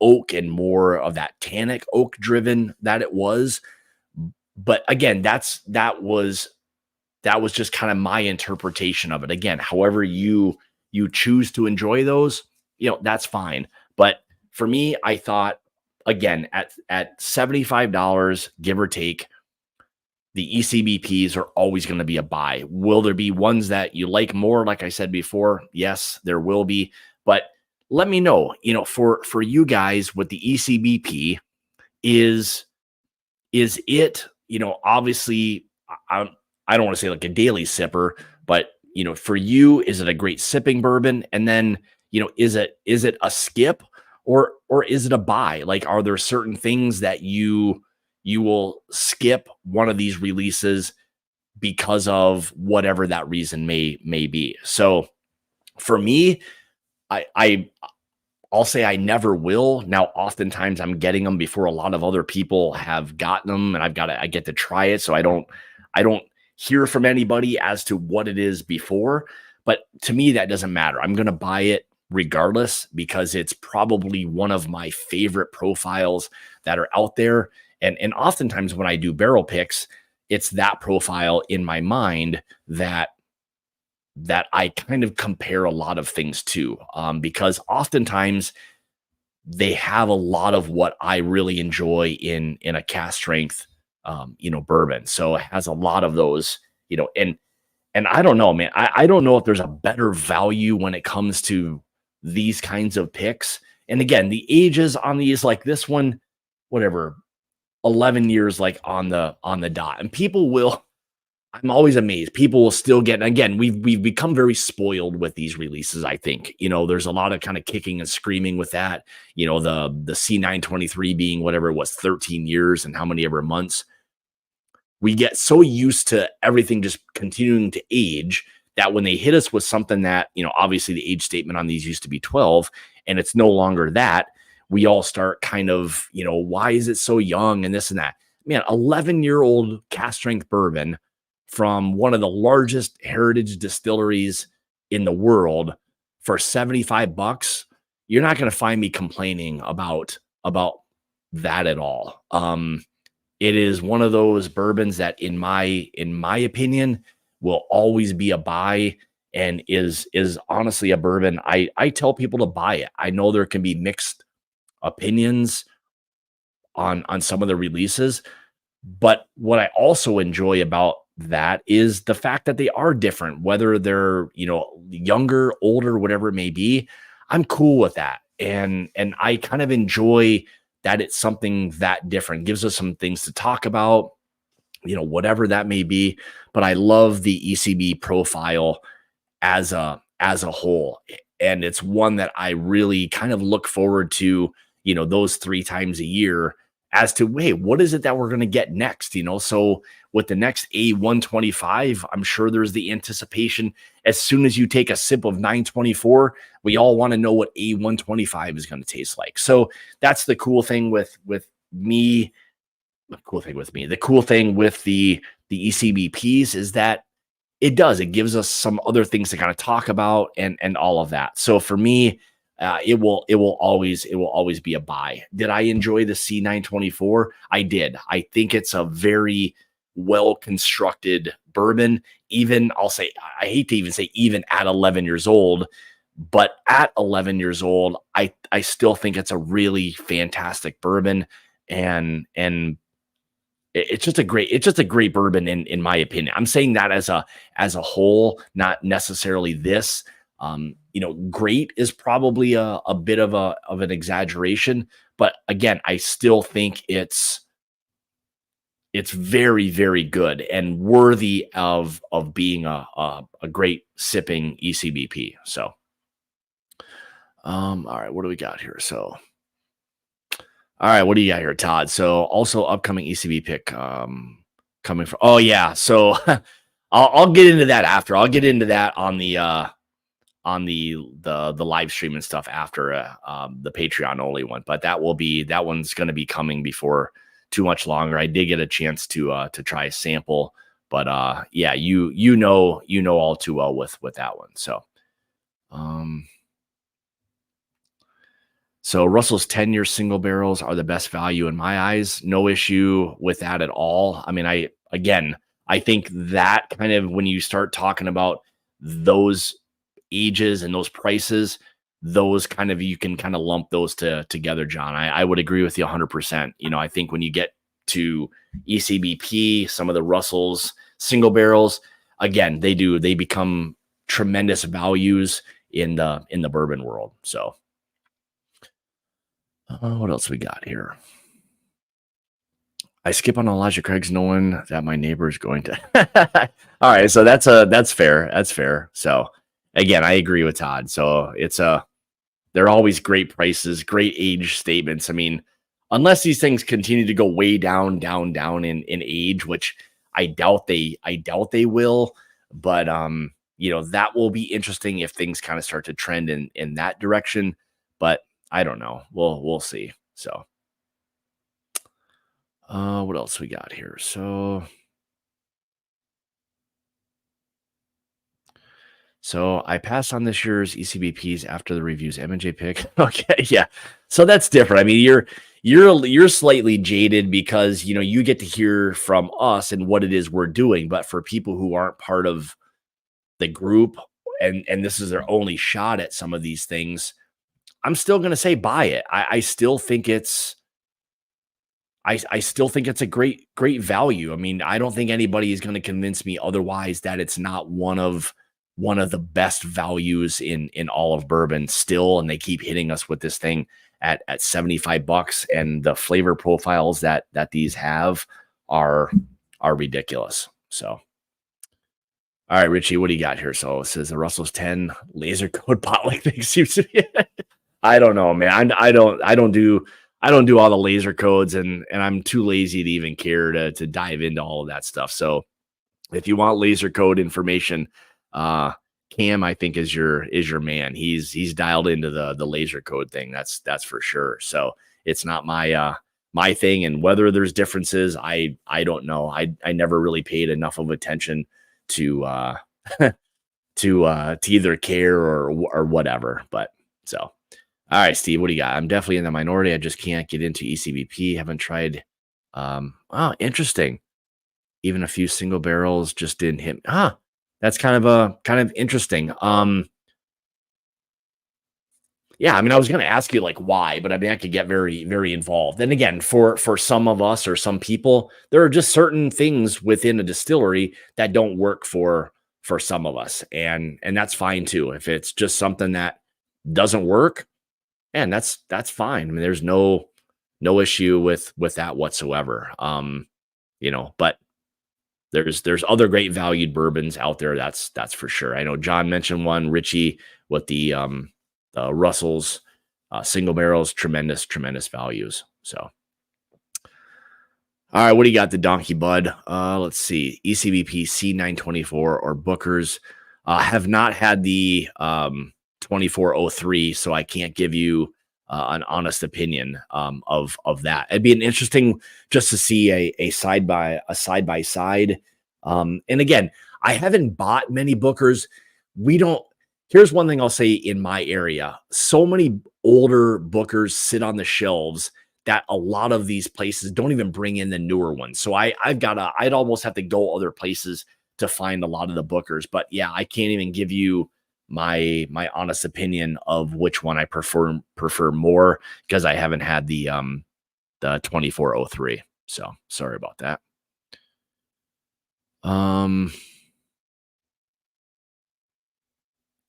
oak and more of that tannic oak driven that it was. But again, that was just kind of my interpretation of it. Again, however you choose to enjoy those, that's fine. But for me, I thought, again, at $75, give or take, the ECBPs are always going to be a buy. Will there be ones that you like more? Like I said before, yes, there will be. But let me know, for you guys, what the ECBP is it, obviously, I don't want to say like a daily sipper, but, for you, is it a great sipping bourbon? And then, is it a skip or is it a buy? Like, are there certain things that you will skip one of these releases because of whatever that reason may be? So for me, I'll say I never will. Now, oftentimes I'm getting them before a lot of other people have gotten them, and I get to try it. So I don't hear from anybody as to what it is before, but to me, that doesn't matter. I'm going to buy it regardless because it's probably one of my favorite profiles that are out there. And oftentimes when I do barrel picks, it's that profile in my mind that I kind of compare a lot of things to, because oftentimes they have a lot of what I really enjoy in a cast strength, bourbon. So it has a lot of those, and I don't know, man, I don't know if there's a better value when it comes to these kinds of picks. And again, the ages on these, like this one, whatever, 11 years, like on the dot, and people will, I'm always amazed. People will still get, and again, we've become very spoiled with these releases. I think, there's a lot of kind of kicking and screaming with that, the C923 being whatever it was, 13 years and how many ever months. We get so used to everything just continuing to age that when they hit us with something that, obviously the age statement on these used to be 12 and it's no longer that, we all start kind of, why is it so young and this and that? Man, 11-year-old cast strength bourbon from one of the largest heritage distilleries in the world for 75 bucks, you're not going to find me complaining about that at all. It is one of those bourbons that in my opinion will always be a buy, and is honestly a bourbon. I tell people to buy it. I know there can be mixed opinions on some of the releases. But what I also enjoy about that is the fact that they are different, whether they're, younger, older, whatever it may be. I'm cool with that. And I kind of enjoy that it's something that different. Gives us some things to talk about, whatever that may be. But I love the ECB profile as a whole. And it's one that I really kind of look forward to, those 3 times a year as to, hey, what is it that we're going to get next? So with the next A125, I'm sure there's the anticipation. As soon as you take a sip of 924, we all want to know what A125 is going to taste like. So that's the cool thing with me. The cool thing with the ECBPs is that it gives us some other things to kind of talk about and all of that. So for me, it will always be a buy. Did I enjoy the C924? I did. I think it's a very well constructed bourbon. Even I hate to even say even at 11 years old, but at 11 years old, I still think it's a really fantastic bourbon, and it's just a great bourbon in my opinion. I'm saying that as a whole, not necessarily this. Great is probably a bit of an exaggeration, but again, I still think it's very, very good and worthy of being a great sipping ECBP. So, all right, what do we got here? So, all right, what do you got here, Todd? So, also upcoming ECB pick coming from. Oh yeah, so I'll get into that after. I'll get into that on the live stream and stuff after the Patreon only one. But that one's going to be coming before too much longer. I did get a chance to try a sample, but yeah, you know all too well with that one. So Russell's 10-year single barrels are the best value in my eyes. No issue with that at all. I mean, I think that kind of, when you start talking about those ages and those prices, those kind of, you can kind of lump those together, John. I would agree with you 100%. I think when you get to ECBP, some of the Russell's single barrels, again, they become tremendous values in the bourbon world. So what else we got here? I skip on Elijah Craig's knowing that my neighbor is going to. All right, so that's fair. That's fair. So again, I agree with Todd. So they're always great prices, great age statements. I mean, unless these things continue to go way down in age, which I doubt they will. But that will be interesting if things kind of start to trend in that direction. But I don't know. We'll see. So, what else we got here? So I passed on this year's ECBPs after the reviews. M&J pick. Okay, yeah. So that's different. I mean, you're slightly jaded because you get to hear from us and what it is we're doing. But for people who aren't part of the group and this is their only shot at some of these things, I'm still going to say buy it. I still think it's a great value. I mean, I don't think anybody is going to convince me otherwise that it's not one of the best values in all of bourbon still. And they keep hitting us with this thing at $75, and the flavor profiles that these have are ridiculous. So, all right, Richie, what do you got here? So it says the Russell's 10 laser code bottling thing seems to be. I don't know, man. I don't do all the laser codes, and I'm too lazy to even care to dive into all of that stuff. So if you want laser code information, Cam, I think is your man. He's dialed into the laser code thing. That's for sure. So it's not my thing, and whether there's differences, I don't know. I never really paid enough of attention to to either care or whatever. But so. All right, Steve, what do you got? I'm definitely in the minority. I just can't get into ECBP. Haven't tried. Oh, interesting. Even a few single barrels just didn't hit. That's kind of interesting. Yeah, I mean, I was going to ask you like why, but I mean, I could get very, very involved. And again, for some of us or some people, there are just certain things within a distillery that don't work for some of us, and that's fine too. If it's just something that doesn't work, and that's fine. I mean, there's no issue with that whatsoever. But there's other great valued bourbons out there. That's for sure. I know John mentioned one, Richie, with the Russell's single barrels, tremendous values. So, all right, what do you got, the Donkey Bud? Let's see, ECBP C924 or Booker's. Have not had the 2403, so I can't give you an honest opinion of that. It'd be an interesting just to see a side by side. And again, I haven't bought many Bookers. We don't. Here's one thing I'll say in my area: so many older Bookers sit on the shelves that a lot of these places don't even bring in the newer ones. So I'd almost have to go other places to find a lot of the Bookers. But yeah, I can't even give you my honest opinion of which one I prefer more because I haven't had the 2403. So sorry about that.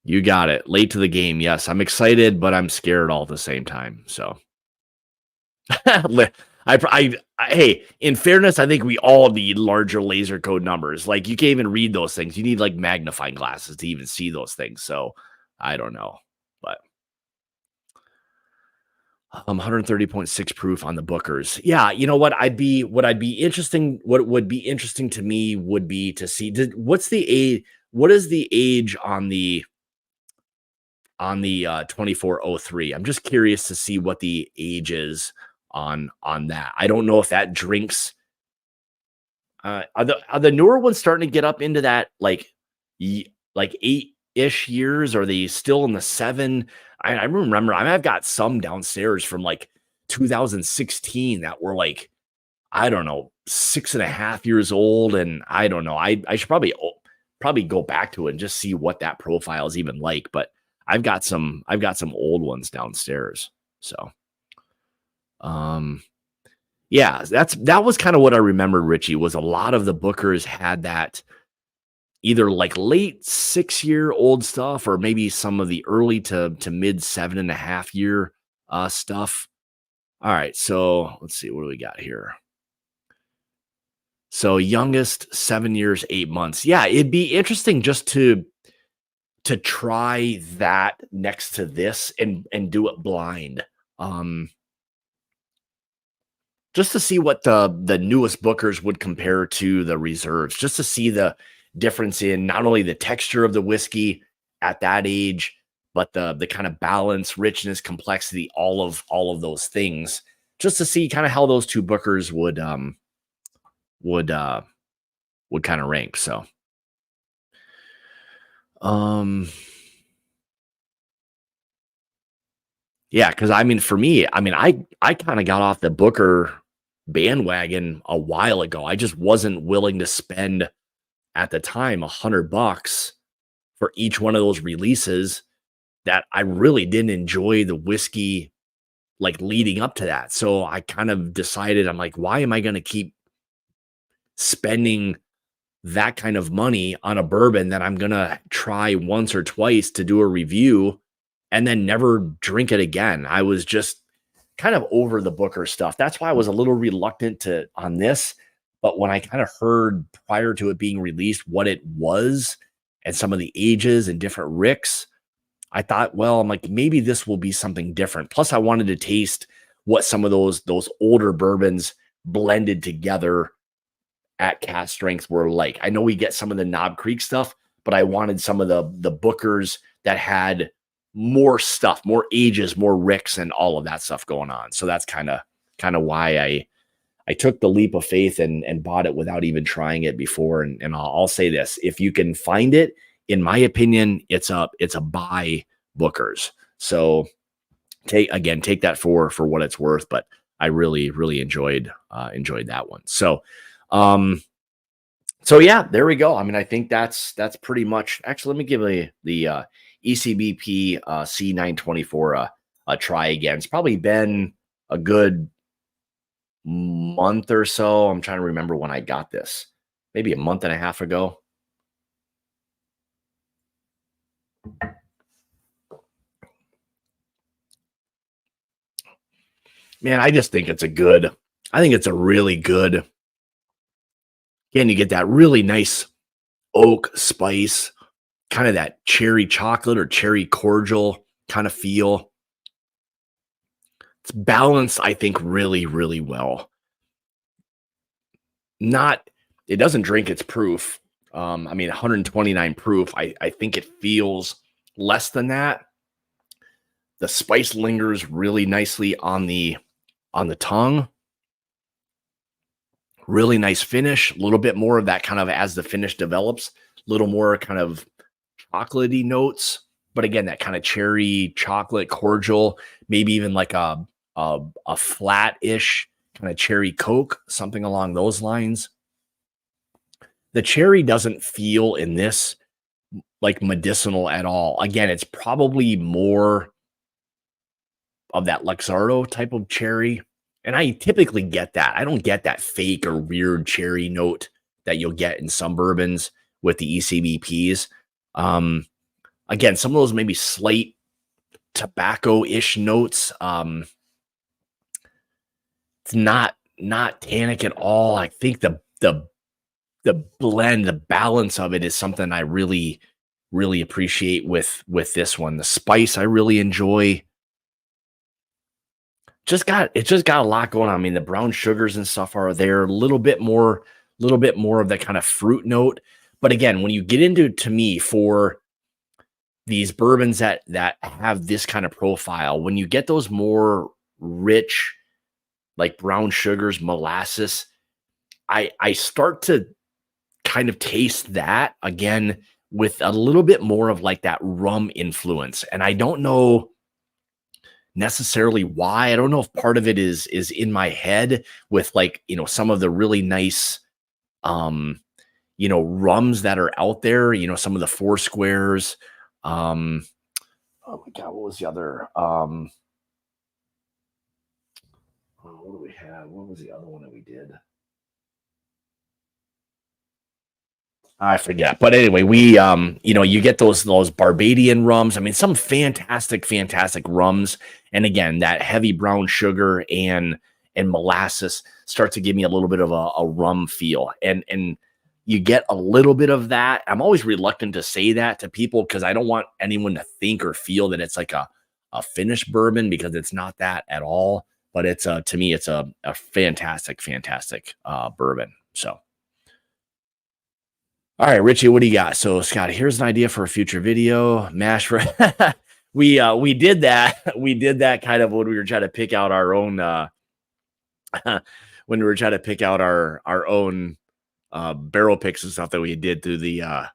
You got it. Late to the game. Yes, I'm excited, but I'm scared all at the same time. So hey, in fairness, I think we all need larger laser code numbers. Like you can't even read those things. You need like magnifying glasses to even see those things. So I don't know, but 130.6 proof on the Bookers. Yeah, you know what? What would be interesting to me would be to see what's the age. What is the age on the 2403? I'm just curious to see what the age is on that. I don't know if that drinks. Are the newer ones starting to get up into that like 8-ish years? Or are they still in the 7? I remember. I mean, I've got some downstairs from like 2016 that were like, I don't know, 6.5 years old, and I don't know. I should probably go back to it and just see what that profile is even like. But I've got some old ones downstairs. So, yeah, that was kind of what I remembered, Richie, was a lot of the Bookers had that either like late 6-year-old stuff or maybe some of the early to mid 7.5-year stuff. All right, so let's see, what do we got here? So youngest 7 years, 8 months. Yeah, it'd be interesting just to try that next to this and do it blind. Just to see what the newest Bookers would compare to the reserves, just to see the difference in not only the texture of the whiskey at that age, but the kind of balance, richness, complexity, all of those things, just to see kind of how those two Bookers would kind of rank. So, yeah, because I mean, for me, I mean, I kind of got off the Booker bandwagon a while ago. I just wasn't willing to spend at the time $100 for each one of those releases that I really didn't enjoy the whiskey like leading up to that. So I kind of decided, I'm like, why am I going to keep spending that kind of money on a bourbon that I'm going to try once or twice to do a review and then never drink it again? I was just kind of over the Booker stuff. That's why I was a little reluctant on this. But when I kind of heard prior to it being released what it was and some of the ages and different ricks, I thought, well, I'm like, maybe this will be something different. Plus, I wanted to taste what some of those older bourbons blended together at cast strength were like. I know we get some of the Knob Creek stuff, but I wanted some of the Bookers that had more stuff, more ages, more ricks, and all of that stuff going on. So that's kind of why I took the leap of faith and bought it without even trying it before. And I'll say this: if you can find it, in my opinion, it's a buy Bookers. So take that for what it's worth. But I really enjoyed that one. So, yeah, there we go. I mean, I think that's pretty much. Actually, let me give the ECBP C924 a try again. It's probably been a good month or so. I'm trying to remember when I got this. Maybe a month and a half ago. Man, I just think it's I think it's a really good. Again, you get that really nice oak spice, kind of that cherry chocolate or cherry cordial kind of feel. It's balanced, I think, really, really well. Not, it doesn't drink its proof. I mean, 129 proof. I think it feels less than that. The spice lingers really nicely on the tongue. Really nice finish. A little bit more of that kind of as the finish develops. A little more kind of chocolatey notes, but again, that kind of cherry chocolate cordial, maybe even like a flat-ish kind of cherry Coke, something along those lines. The cherry doesn't feel in this like medicinal at all. Again, it's probably more of that Luxardo type of cherry. And I typically get that. I don't get that fake or weird cherry note that you'll get in some bourbons with the ECBPs. Again, some of those maybe slight tobacco-ish notes. It's not tannic at all. I think the blend, the balance of it is something I really, really appreciate with this one. The spice I really enjoy. It's just got a lot going on. I mean, the brown sugars and stuff are there. A little bit more of that kind of fruit note. But again, when you get into, to me, for these bourbons that have this kind of profile, when you get those more rich, like brown sugars, molasses, I start to kind of taste that again with a little bit more of like that rum influence. And I don't know necessarily why. I don't know if part of it is in my head with, like, you know, some of the really nice you know, rums that are out there, you know, some of the Four Squares. Oh my God, what was the other? What do we have? What was the other one that we did? I forget. But anyway, we you know, you get those Barbadian rums. I mean, some fantastic, fantastic rums. And again, that heavy brown sugar and molasses start to give me a little bit of a rum feel. And you get a little bit of that. I'm always reluctant to say that to people because I don't want anyone to think or feel that it's like a finished bourbon, because it's not that at all. But it's to me, it's a fantastic, fantastic bourbon. So. All right, Richie, what do you got? So, Scott, here's an idea for a future video. Mash for we did that. We did that kind of when we were trying to pick out our own when we were trying to pick out our own barrel picks and stuff that we did through the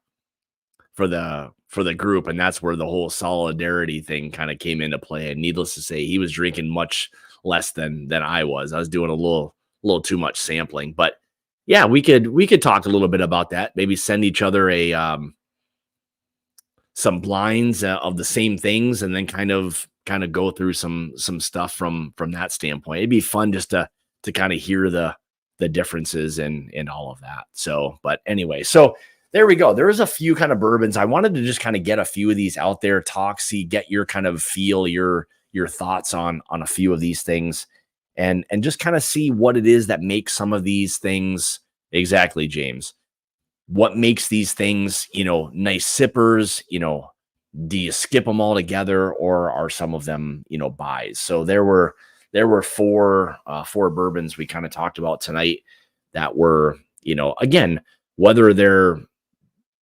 for the group, and that's where the whole solidarity thing kind of came into play. And needless to say, he was drinking much less than I was. I was doing a little too much sampling, but yeah, we could talk a little bit about that. Maybe send each other a some blinds of the same things, and then kind of go through some stuff from that standpoint. It'd be fun just to kind of hear the differences and all of that. So, but anyway, so there we go. There is a few kind of bourbons. I wanted to just kind of get a few of these out there, get your kind of feel, your thoughts on a few of these things. And just kind of see what it is that makes some of these things. Exactly, James. What makes these things, you know, nice sippers? You know, do you skip them all together, or are some of them, you know, buys? So there were four bourbons we kind of talked about tonight that were, you know, again, whether they're,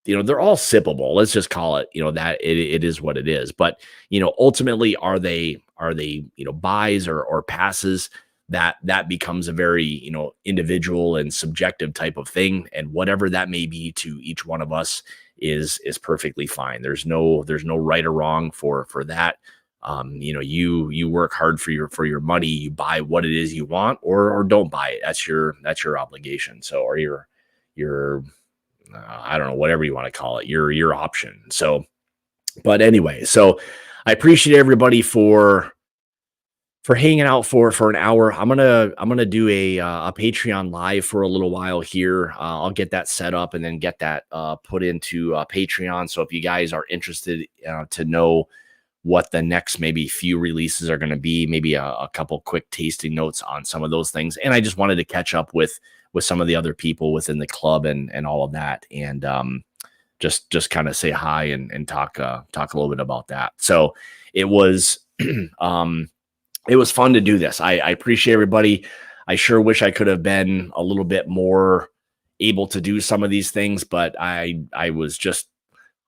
you know, they're all sippable. Let's just call it, you know, that it is what it is. But, you know, ultimately, are they, you know, buys or passes? That becomes a very, you know, individual and subjective type of thing, and whatever that may be to each one of us is perfectly fine. There's no right or wrong for that. You know, you work hard for your money, you buy what it is you want, or don't buy it. That's your obligation. So, or your I don't know, whatever you want to call it, your option. So But anyway, so I appreciate everybody for hanging out for an hour. I'm gonna do a Patreon live for a little while here. I'll get that set up and then get that put into Patreon. So if you guys are interested to know what the next maybe few releases are going to be, maybe a couple quick tasting notes on some of those things. And I just wanted to catch up with some of the other people within the club and all of that, and just kind of say hi and talk a little bit about that. So it was it was fun to do this. I appreciate everybody. I sure wish I could have been a little bit more able to do some of these things, but I was just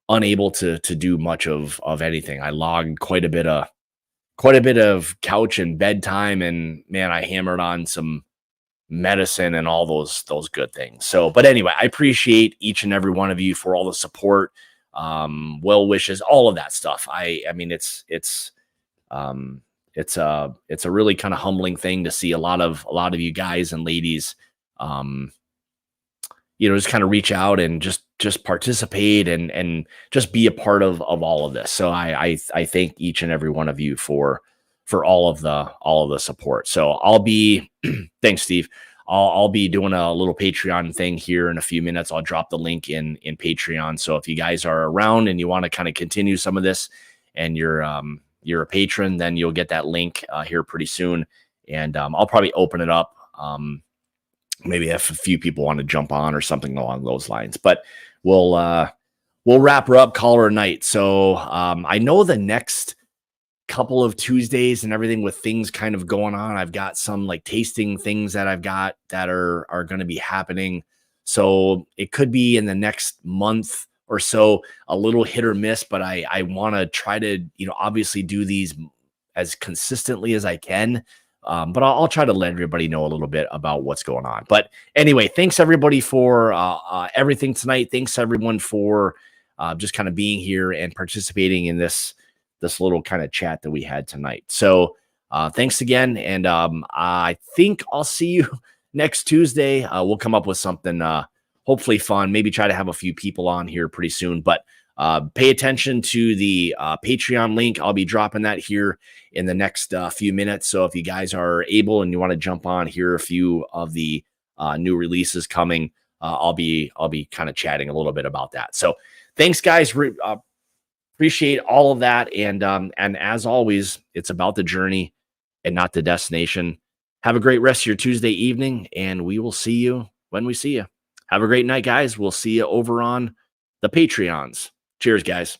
unable to do much of anything. I logged quite a bit of couch and bedtime, and man, I hammered on some medicine and all those good things. So, but anyway, I appreciate each and every one of you for all the support, well wishes, all of that stuff. I mean, it's a really kind of humbling thing to see a lot of you guys and ladies, just kind of reach out and just participate and just be a part of all of this. So I thank each and every one of you for all of the support. So I'll be thanks, Steve. I'll be doing a little Patreon thing here in a few minutes. I'll drop the link in Patreon. So if you guys are around and you want to kind of continue some of this, and you're a patron, then you'll get that link here pretty soon. And I'll probably open it up. Maybe if a few people want to jump on or something along those lines, but we'll wrap her up, call her a night. So I know the next couple of Tuesdays and everything with things kind of going on, I've got some like tasting things that I've got that are going to be happening. So it could be in the next month or so, a little hit or miss, but I want to try to, obviously do these as consistently as I can. But I'll try to let everybody know a little bit about what's going on. But anyway, thanks everybody for everything tonight. Thanks everyone for just kind of being here and participating in this little kind of chat that we had tonight. So thanks again. And I think I'll see you next Tuesday. We'll come up with something hopefully fun, maybe try to have a few people on here pretty soon, but pay attention to the Patreon link. I'll be dropping that here in the next few minutes. So if you guys are able and you want to jump on, hear a few of the new releases coming, I'll be kind of chatting a little bit about that. So thanks guys. Appreciate all of that. And as always, it's about the journey and not the destination. Have a great rest of your Tuesday evening, and we will see you when we see you. Have a great night, guys. We'll see you over on the Patreons. Cheers, guys.